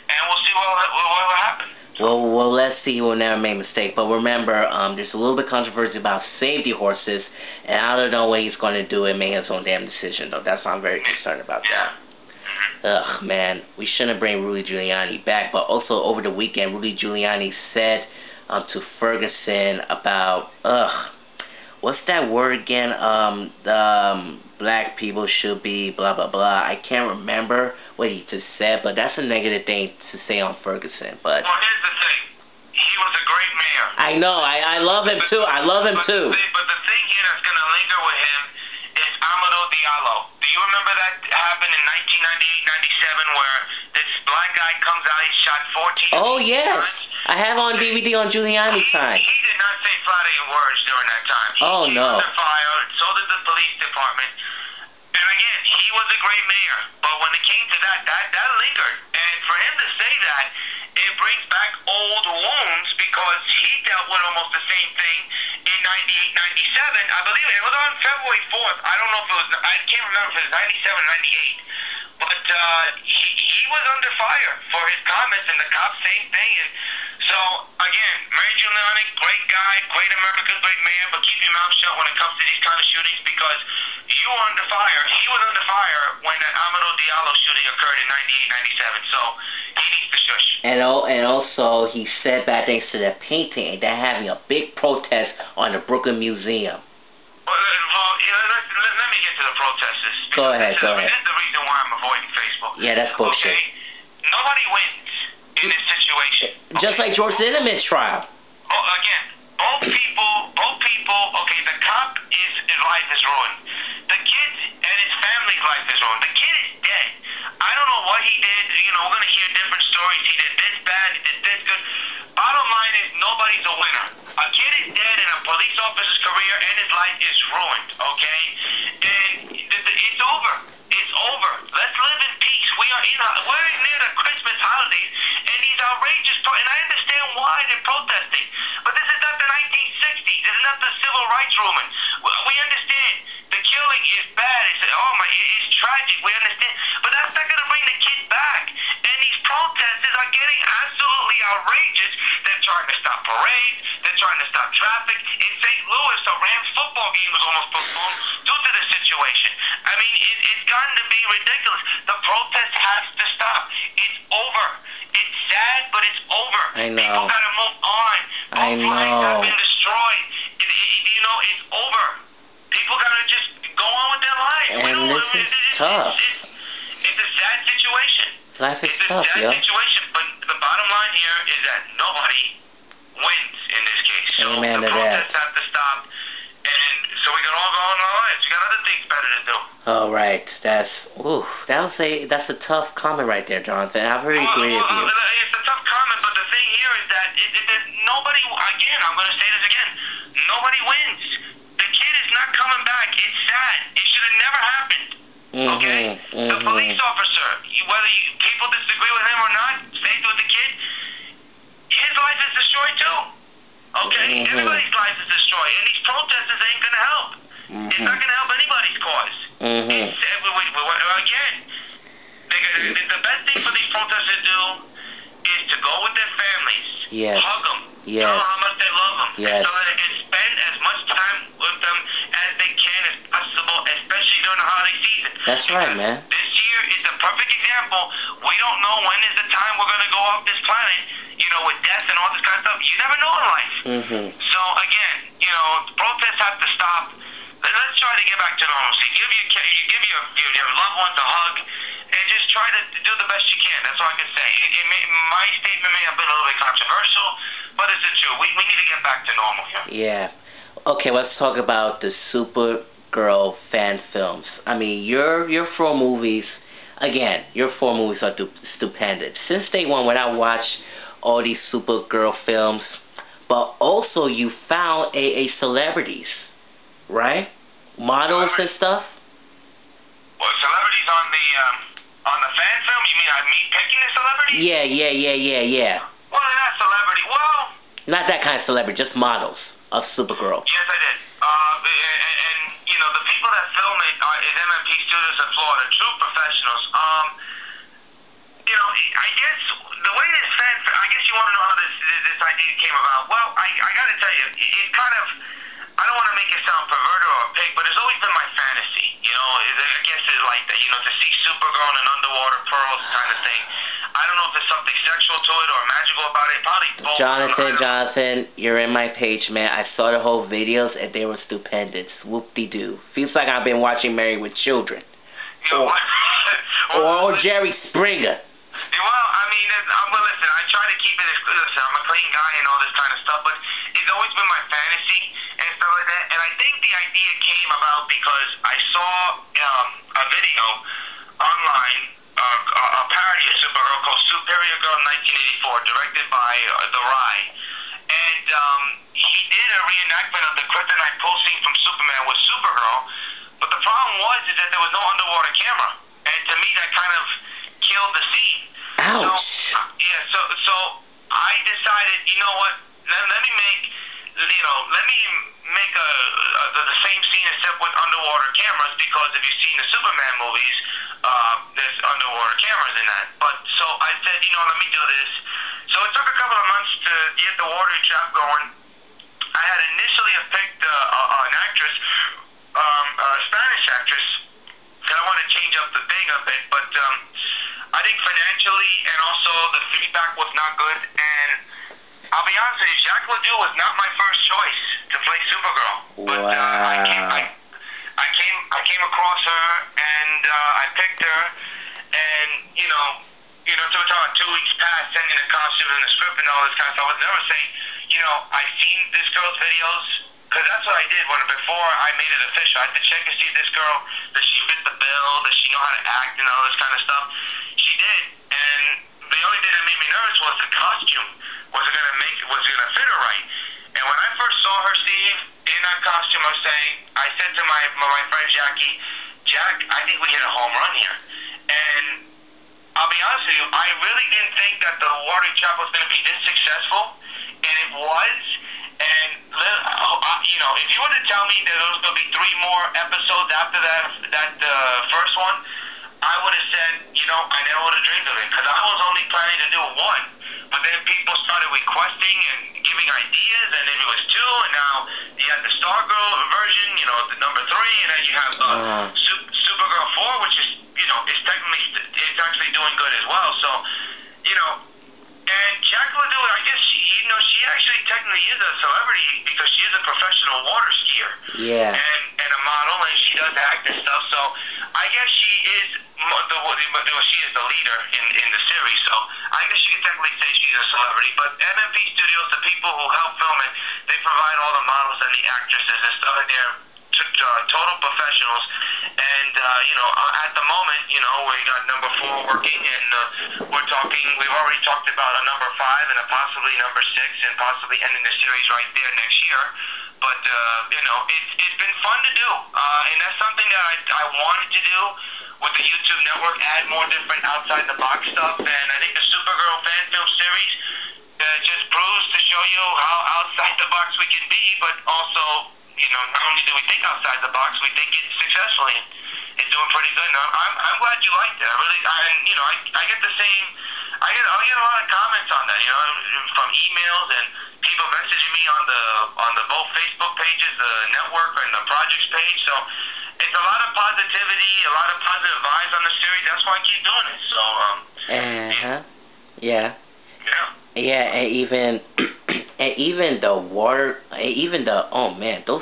and we'll see what will happen. Well, let's see. We'll never make a mistake. But remember, there's a little bit of controversy about safety horses, and I don't know what he's going to do and make his own damn decision, though. That's why I'm very concerned about that. Ugh, man, we shouldn't bring Rudy Giuliani back. But also, over the weekend, Rudy Giuliani said to Ferguson about, what's that word again? Black people should be blah, blah, blah. I can't remember what he just said, but that's a negative thing to say on Ferguson. But well, here's the thing. He was a great mayor. I know. I love him, too. I love him, too. But the thing here that's going to linger with him is Amadou Diallo. Do you remember that happened in 1998-97 where this black guy comes out, he shot 14 Oh, yes. times? I have on DVD on Giuliani's time. He did not say flattering words during that time. He came under fire, so did the police department. And again, he was a great mayor. But when it came to that lingered. And for him to say that, it brings back old wounds because he dealt with almost the same thing in 98-97. I believe it was on February 4th. I don't know if it was, I can't remember if it was 97 98. But he was under fire for his comments, and the cops, same thing. And so, again, Mayor Giuliani, great guy, great American, great mayor, but keep your mouth shut when it comes to these kind of shootings because you were under fire. He was under fire when that Amadou Diallo shooting occurred in 98-97. So he needs to shush. And also, he said bad things to that painting, and they're having a big protest on the Brooklyn Museum. Well, let me get to the protesters. Go ahead. This is the reason why I'm avoiding Facebook. Yeah, that's bullshit. Okay? Nobody wins in in this situation. Just like George Zimmerman's trial. Again, both people, okay, the cop, his life is ruined. The kid and his family's life is ruined. The kid is dead. I don't know what he did. You know, we're going to hear different stories. He did this bad, he did this good. Bottom line is, nobody's a winner. A kid is dead in a police officer's career, and his life is ruined, okay? And it's over. It's over. Let's live in peace. We're near the Christmas holidays, and these outrageous, and I understand why they're protesting, but this is not the 1960s. This is not the civil rights movement. We understand the killing is bad. It's tragic. We understand, but that's not going to bring the kid back. And these protesters are getting absolutely outrageous. They're trying to stop parades. They're trying to stop traffic. In St. Louis, a Rams football game was almost postponed due to the situation. I mean, it's gotten to be ridiculous. The protest has to stop. It's over. It's sad, but it's over. I know. People got to move on. Both lives have been destroyed. It's over. People got to just go on with their lives. And this is tough. It's a sad situation. Life is tough, It's a sad situation, but the bottom line here is that nobody wins in this case. So Amen the to that. protests have to stop, and so we can all go on our lives. We got other things better to do. All right, that's a tough comment right there, Jonathan. I very agree with you. It's a tough comment, but the thing here is that there's nobody. Again, I'm going to say this again. Nobody wins. The kid is not coming back. It's sad. It should have never happened. Okay? The police officer, whether people disagree with him or not, stay with the kid. His life is destroyed too. Okay? Everybody's life is destroyed, and these protesters ain't going to help. It's not going to help anybody's cause. Again, the best thing for these protesters to do is to go with their families, hug them, tell them how much they love them, so that they can spend as much time with them as they can as possible, especially during the holiday season. That's right, man. This year is a perfect example. We don't know when is the time we're going to go off this planet, with death and all this kind of stuff. You never know in life. So, again, protests have to stop. Let's try to get back to normalcy. Give your loved ones a hug, and just try to do the best you can. That's all I can say. My statement may have been a little bit controversial, but it's the truth. We need to get back to normal here. Yeah. Okay, let's talk about the SUPERGIRL fan films. I mean, your 4 movies, again, your 4 movies are stupendous. Since day one, when I watched all these SUPERGIRL films, but also you found celebrities, right? Models and stuff. Well, celebrities on the fan film? You mean me picking the celebrities? Yeah. Well, they're not celebrity. Well, not that kind of celebrity, just models of SUPERGIRL. Yes, I did. And the people that film it is MMP Studios in Florida, true professionals. I guess the way this fan, I guess you want to know how this idea came about. Well, I got to tell you, it kind of, I don't want to make it sound perverted or a pig, but it's always been my fantasy. I guess it's like that, to see Supergirl in an underwater pearls kind of thing. I don't know if there's something sexual to it or magical about it. Probably both. Jonathan, you're in my page, man. I saw the whole videos, and they were stupendous. Whoop-de-doo. Feels like I've been watching Married with Children. Or Jerry Springer. Well, I mean, listen, I try to keep it as good. Listen, I'm a clean guy and all this kind of stuff, but it's always been my fantasy and stuff like that. And I think the idea came about because I saw a video online, a parody of Supergirl called SUPERGIRL 1984, directed by The Rye. And he did a reenactment of the kryptonite pull scene from Superman with Supergirl, but the problem was that there was no underwater camera. And to me, that kind of killed the scene. Ouch. So I decided, you know what? Let me make the same scene except with underwater cameras, because if you've seen the Superman movies, there's underwater cameras in that. But so I said, let me do this. So it took a couple of months to get the water trap going. I had initially picked an actress, a Spanish actress, because I want to change up the thing a bit, but I think financially and also the feedback was not good, and I'll be honest with you, Jacques Ledoux was not my first choice to play Supergirl. But I came across her, and I picked her, and you know, so we're talking 2 weeks past sending the costumes and the script and all this kind of stuff. I was never saying, you know, I've seen this girl's videos, because that's what I did before I made it official. I had to check and see if this girl, does she fit the bill, does she know how to act and all this kind of stuff. She did, and the only thing that made me nervous was the costume. Was it gonna fit her right? And when I first saw her, Steve, in that costume, I said to my friend Jackie, Jack, I think we hit a home run here. And I'll be honest with you, I really didn't think that the Watery Chop was going to be this successful, and it was. And, you know, if you were to tell me that there was going to be 3 more episodes after that first one, I would have said, you know, I never would have dreamed of it, because I was only planning to do 1. But then people started requesting and giving ideas, and then it was 2, and now you have the Stargirl version, you know, the number 3, and then you have Supergirl 4, which is, you know, it's actually doing good as well. So, you know, and Jacqueline Ledoux, I guess she actually technically is a celebrity because she is a professional water skier. Yeah. And a model, and she does act and stuff. So I guess she is she is the leader in the series. So I guess you can technically say she's a celebrity. But MMP Studios, the people who help film it, they provide all the models and the actresses and stuff, and they're total professionals. And you know, at the moment, you know, we got number 4 working, and we've already talked about a number 5 and a possibly number 6, and possibly ending the series right there next year. But you know, it's been fun to do, and that's something that I wanted to do with the YouTube network, add more different outside the box stuff. And I think the Supergirl fan film series just proves to show you how outside the box we can be, but also, you know, not only do we think outside the box, we think it successfully. It's doing pretty good. And I'm glad you liked it. You know, I get the same. I get a lot of comments on that. You know, from emails and people messaging me on the both Facebook pages, the network and the projects page. So it's a lot of positivity, a lot of positive vibes on the series. That's why I keep doing it. So yeah. Yeah, and even the water, oh man, those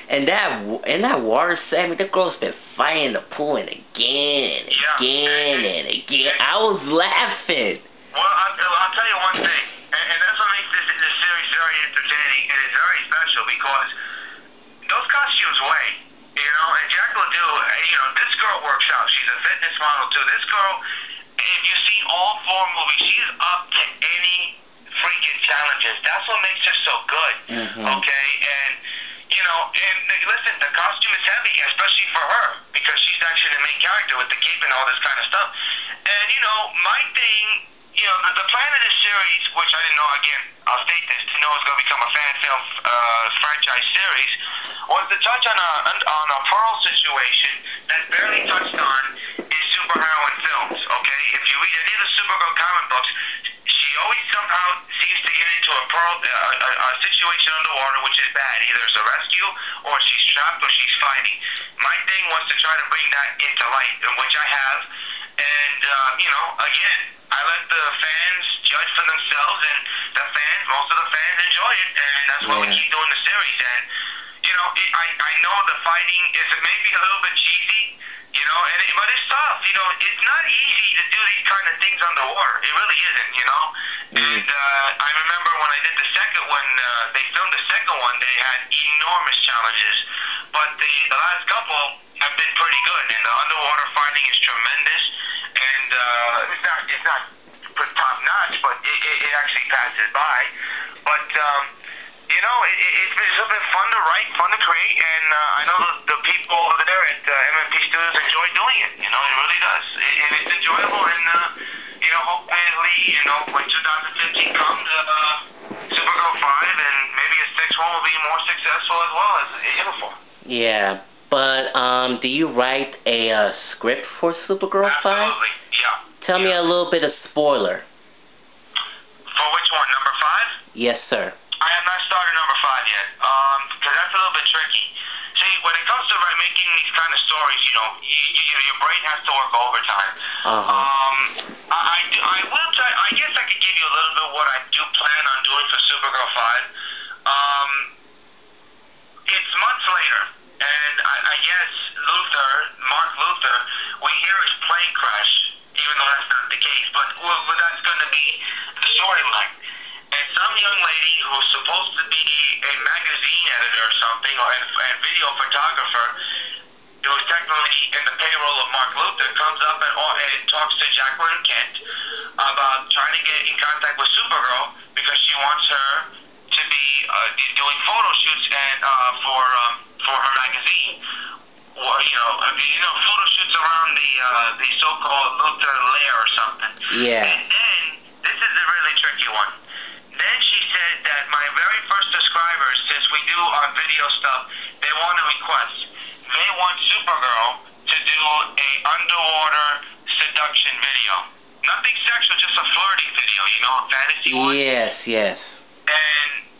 and that water segment, the girl's been fighting the pool and again and again. I was laughing. Well, I'll tell you one thing, and that's what makes this series very entertaining, and it's very special because those costumes weigh, you know. And Jacqueline Ledoux, you know, this girl works out. She's a fitness model too. This girl, if you see all 4 movies, she's up to any freaking challenges. That's what makes her so good. Okay, and you know, and listen, the costume is heavy, especially for her, because she's actually the main character with the cape and all this kind of stuff. And you know, my thing, you know, the plan of this series, which I didn't know, again, I'll state this, to know it's going to become a fan film franchise series, was to touch on a Pearl situation that's barely touched on in superheroine films. Okay, if you read any of the Supergirl comic books, she always somehow seems to get into a situation underwater which is bad. Either it's a rescue, or she's trapped, or she's fighting. My thing was to try to bring that into light, which I have. And you know, again, I let the fans judge for themselves, and most of the fans enjoy it, and that's why we keep doing the series. And you know, I know the fighting is maybe a little bit cheesy, you know, but it's tough. You know, it's not easy to do these kind of things underwater. It really isn't, you know. And I remember when I did the second one, they filmed the second one, they had enormous challenges, but the last couple have been pretty good, and the underwater fighting is tremendous. And it's not top notch, but it actually passes by. But you know, it's been fun to write, fun to create, and I know the people over there at MMP Studios enjoy doing it. You know, it really does, and it's enjoyable. And you know, hopefully, you know, when 2015 comes, Supergirl 5 and maybe a 6th one will be more successful as well as Uniform. Yeah, but do you write a script for Supergirl 5? Absolutely, yeah. Tell me a little bit of spoiler. For which one, number 5? Yes, sir. I have not started number 5 yet, because that's a little bit tricky. See, when it comes to making these kind of stories, you know, your brain has to work overtime. I will try. I guess I could give you a little bit what I do plan on doing for Supergirl 5. It's months later, and I guess Mark Luthor, we hear his plane crash, even though that's not the case. editor or something, or and video photographer, who was technically in the payroll of Mark Luther, comes up and talks to Jacqueline Kent about trying to get in contact with Supergirl because she wants her to be doing photo shoots and for her magazine, or photo shoots around the so-called Luther lair or something. Yeah. And then this is a really tricky one. Then she said that my very first subscribers, since we do our video stuff, they want a request. They want Supergirl to do a underwater seduction video. Nothing sexual, just a flirty video, a fantasy one. Yes, yes. And,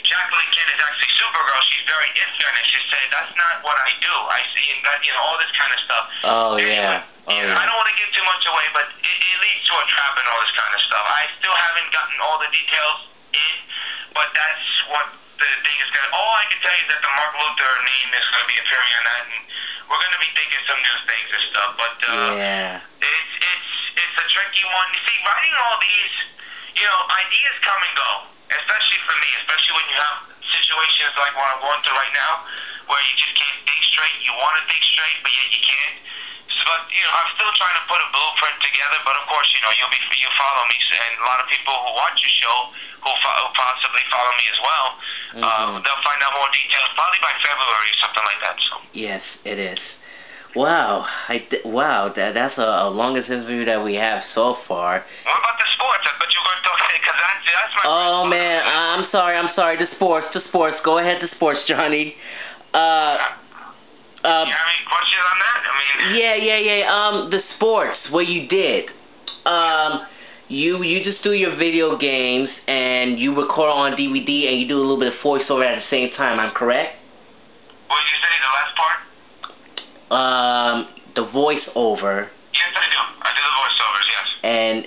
Jacqueline Kent is actually Supergirl. She's very iffy on it. She said, that's not what I do. I see, all this kind of stuff. Oh, yeah. I don't want to give too much away, but it leads to a trap and all this kind of stuff. I still haven't gotten all the details in, but that's what the thing is going to... All I can tell you is that the Mark Luther name is going to be appearing on that, and we're going to be thinking some new things and stuff, but it's a tricky one. You see, writing all these, ideas come and go, especially for me, especially when you have situations like what I'm going through right now, where you just can't think straight. You want to think straight, but yet you can't. But, I'm still trying to put a blueprint together, but of course, you follow me, and a lot of people who watch your show who possibly follow me as well, they'll find out more details probably by February or something like that. So. Yes, it is. Wow, that's the longest interview that we have so far. What about the sports? I bet you were going to talk, because that's my... Oh, man, I'm sorry, the sports. Go ahead, the sports, Johnny. You have any questions on that? Yeah. The sports, what you did. You just do your video games and you record on DVD and you do a little bit of voiceover at the same time. I'm correct? What did you say, the last part? The voiceover. Yes, I do. I do the voiceovers, yes.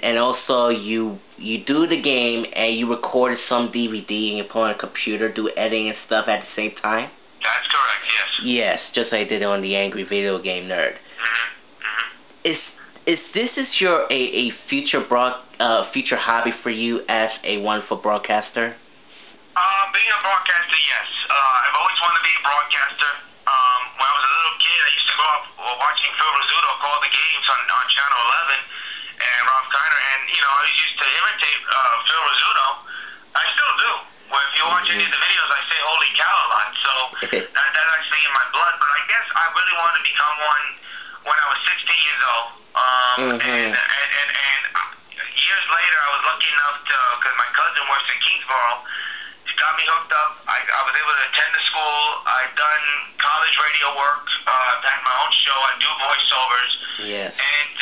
And also you do the game and you record some DVD and you put on a computer, do editing and stuff at the same time. That's correct, yes. Yes, just like I did on the Angry Video Game Nerd. Is this your a future future hobby for you as a wonderful broadcaster? Being a broadcaster, yes. I've always wanted to be a broadcaster. When I was a little kid, I used to grow up watching Phil Rizzuto call the games on Channel 11 and Ralph Kiner, and I used to imitate Phil Rizzuto. I still do. Well, if you watch any of the videos, I say "holy cow" a lot, so that's actually in my blood. But I guess I really wanted to become one when I was 16 years old. And years later, I was lucky enough to, because my cousin works in Kingsborough, she got me hooked up. I was able to attend the school. I've done college radio work. I've had my own show. I do voiceovers. Yes. And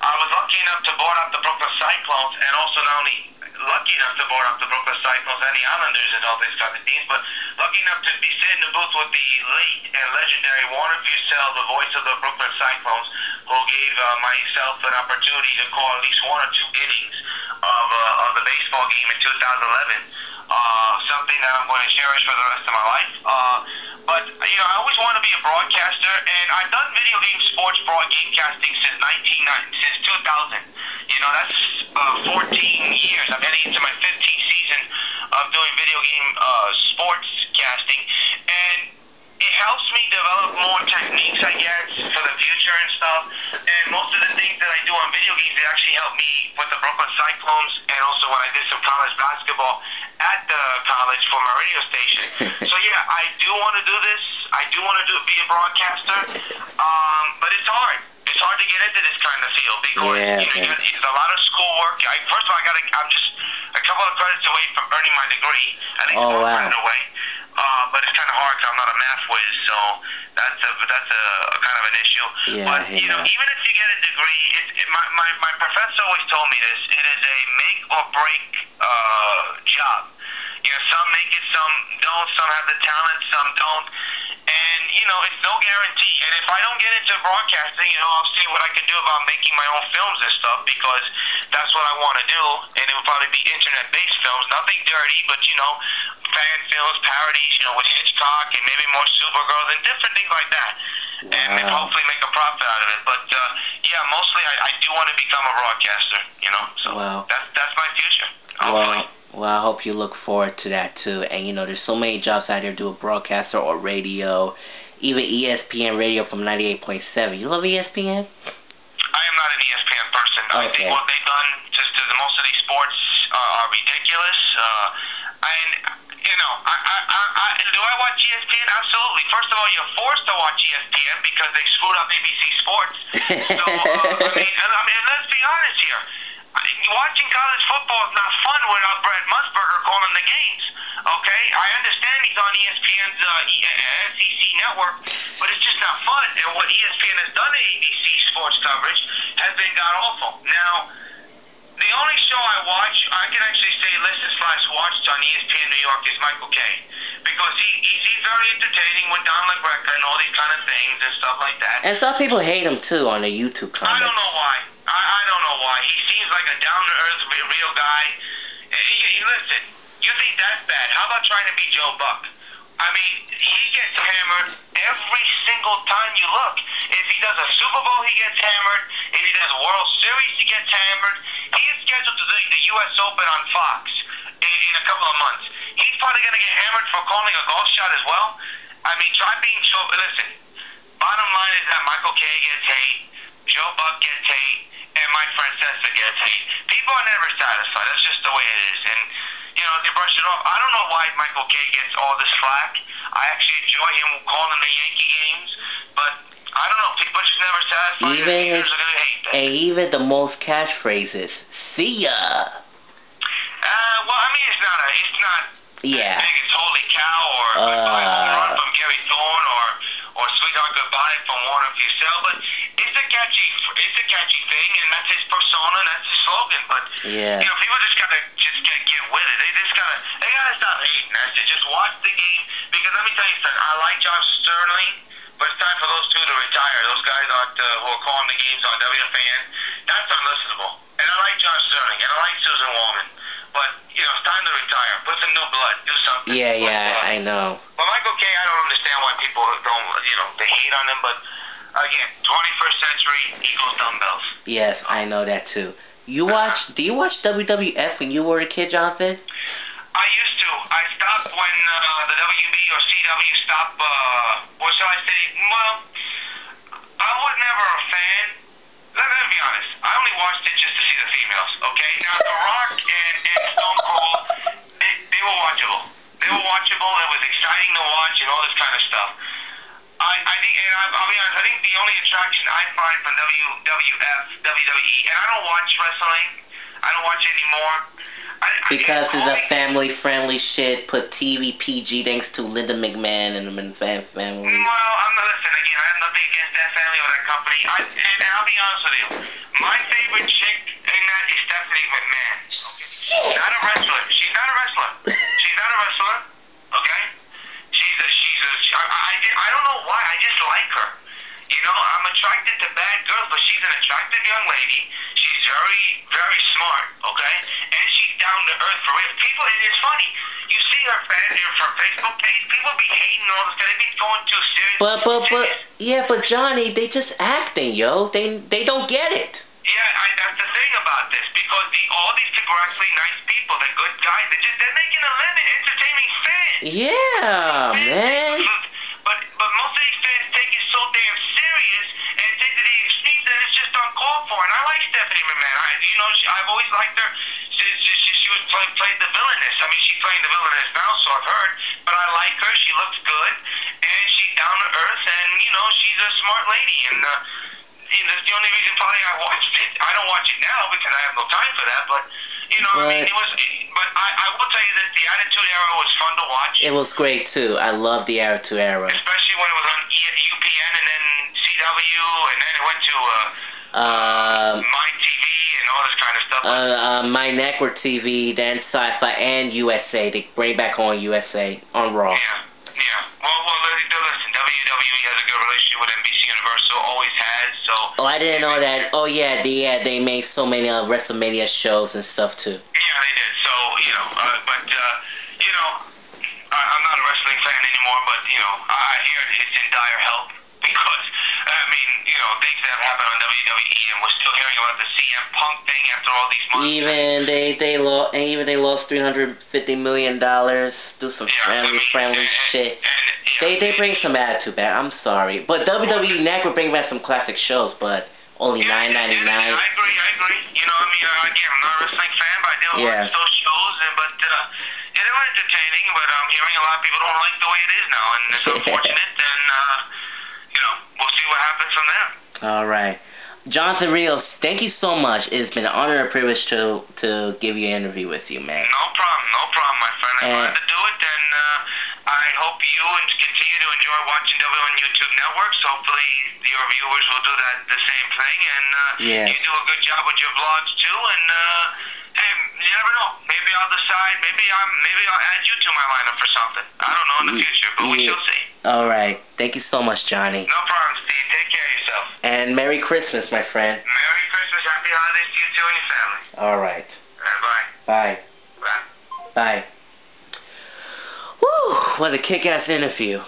I was lucky enough to board up the Brooklyn Cyclones, and also not only lucky enough to board up the Brooklyn Cyclones and the Islanders and all these kind of teams, but lucky enough to be sitting in the booth with the late and legendary Warner Fusel, the voice of the Brooklyn Cyclones, who gave myself an opportunity to call at least one or two innings of the baseball game in 2011. Something that I'm going to cherish for the rest of my life. But I always want to be a broadcaster, and I've done video game sports broadcasting since 2000. That's 14 years. I'm heading into my 15th season of doing video game sports casting, and it helps me develop more techniques, I guess, for the future and stuff. And most of the things that I do on video games, they actually help me with the Brooklyn Cyclones, and also when I did some college basketball at the college for my radio station. So yeah, I do want to do this. I do want to be a broadcaster, but it's hard. It's hard to get into this kind of field because there's a lot of schoolwork. First of all, I'm just a couple of credits away from earning my degree. I think it's one credit away. But it's kind of hard because I'm not a math whiz, so that's a kind of an issue. But even if you get a degree, my professor always told me this: it is a make or break job. Some make it, some don't. Some have the talent, some don't. And it's no guarantee. And if I don't get into broadcasting, I'll see what I can do about making my own films and stuff, because that's what I want to do. And it will probably be internet-based films, nothing dirty, but fan films, parodies, with Hitchcock and maybe more Supergirls and different things like that. Wow. And hopefully make a profit out of it. But mostly I do want to become a broadcaster. So that's my future. Hopefully. Wow. Well, I hope you look forward to that too. And you know, there's so many jobs out there, do a broadcaster or radio, even ESPN radio from 98.7. You love ESPN? I am not an ESPN person. Okay. I think what they've done just to most of these sports are ridiculous. And you know, do I watch ESPN? Absolutely. First of all, you're forced to watch ESPN because they screwed up ABC Sports. So I mean, let's be honest here. Watching college football is not fun without Brad Musburger calling the games. Okay, I understand he's on ESPN's SEC network, but it's just not fun. And what ESPN has done to ABC sports coverage has been god awful. Now, the only show I watch, I can actually say listen/watched on ESPN New York is Michael Kay, because he's very entertaining with Don LaGreca and all these kind of things and stuff like that. And some people hate him too on the YouTube comments. I don't know why. I don't know why. He seems like a down-to-earth, real guy. Listen, you think that's bad? How about trying to be Joe Buck? I mean, he gets hammered every single time you look. If he does a Super Bowl, he gets hammered. If he does a World Series, he gets hammered. He is scheduled to do the U.S. Open on Fox in a couple of months. He's probably going to get hammered for calling a golf shot as well. I mean, try being Joe. Listen, bottom line is that Michael Kay gets hate, Joe Buck gets hate, and Mike Francesa gets hate. People are never satisfied. That's just the way it is. And, you know, they brush it off. I don't know why Michael Kay gets all this flack. I actually enjoy him calling the Yankee games, but I don't know. People are just never satisfied. Haters are going to hate that. And even the most catchphrases. See ya. Well, I mean, it's not yeah. as big as Holy Cow or Goodbye Home Run from Gary Thorne or Sweetheart Goodbye from Warner Fussell, but it's a catchy thing, and that's his persona, and that's his slogan. But yeah. You know, people just gotta get with it. They gotta stop hating. That's it. Just watch the game, because let me tell you something. I like John Sterling, but it's time for those two to retire. Those guys who are calling the games on WFAN, that's unlistenable. And I like John Sterling, and I like Susan Wallman, but you know, it's time to retire. Put some new blood. Do something. Yeah, I know. Well, Michael Kay, I don't understand why people don't, you know, they hate on him, but again, 21st century Eagles dumbbells. Yes, I know that too. Do you watch WWF when you were a kid, Jonathan? I used to. I stopped when the WB or CW stopped, what shall I say? Well, I was never a fan. Let me be honest. I only watched it just to see the females, okay? Now, The Rock and Stone Cold, they were watchable. They were watchable. It was exciting to watch and all this kind of stuff. I think, and I'll be honest, I think the only attraction I find from WWF, WWE, and I don't watch wrestling. I don't watch it anymore. Because it's a family-friendly shit. Put TV PG thanks to Linda McMahon and the McMahon family. Well, listen, again, I have nothing against that family or that company. And I'll be honest with you. My favorite chick in that is Stephanie McMahon. Okay? She's not a wrestler. She's not a wrestler. She's not a wrestler. Okay? I don't know why. I just like her. You know, I'm attracted to bad girls, but she's an attractive young lady. She's very, very smart, okay? And she's down to earth for real. People, and it's funny. You see her Facebook page, people be hating all this. They be going too serious. But Johnny, they just acting, yo. They don't get it. Yeah, that's the thing about this, because all these people are actually nice people. They're good guys. They're making a living entertaining fans. Yeah, man. But most of these fans take it so damn serious and take it to the extremes that it's just uncalled for. And I like Stephanie McMahon. I've always liked her. She was played the villainess. I mean, she's playing the villainess now, so I've heard. But I like her. She looks good, and she's down to earth, and you know, she's a smart lady. And that's the only reason probably I watched it. I don't watch it now because I have no time for that. But you know, right. I mean, But I will tell you that the Attitude Era was fun to watch. It was great too. I love the Attitude Era. Especially when it was on UPN and then CW, and then it went to My TV and all this kind of stuff. My Network TV, then Sci-Fi and USA. They bring back on USA on Raw. Yeah. Well, listen, WWE has a good relationship with NBC Universal, always has. So. Oh, I didn't know that. Oh yeah, they made so many WrestleMania shows and stuff too. Yeah, they did. So you know, you know, I'm not a wrestling fan anymore, but you know, I hear it's in dire health because I mean, you know, things that have happened on WWE, and we're still hearing about the CM Punk thing after all these months. Even they lost $350 million. Do some friendly shit. They bring some attitude back. I'm sorry, but WWE Network bring back some classic shows, but only $9.99. I agree. You know, I mean, again, I'm not a wrestling fan, but I do watch those shows, but they were entertaining. But I'm hearing a lot of people don't like the way it is now, and it's unfortunate. And you know, we'll see what happens from there. All right. Jonathan Rios, thank you so much. It's been an honor and privilege to give you an interview with you, man. No problem, my friend. I'm glad to do it, and I hope you continue to enjoy watching W on YouTube Networks. Hopefully, your viewers will do the same thing, and you do a good job with your vlogs too. And hey, you never know. Maybe I'll decide. Maybe I'll add you to my lineup for something. I don't know in the future, but we shall see. All right. Thank you so much, Johnny. No problem, Steve. Take care of yourself. And Merry Christmas, my friend. Merry Christmas. Happy holidays to you too and your family. All right. Bye. Bye. Bye. Bye. Woo! What a kick-ass interview.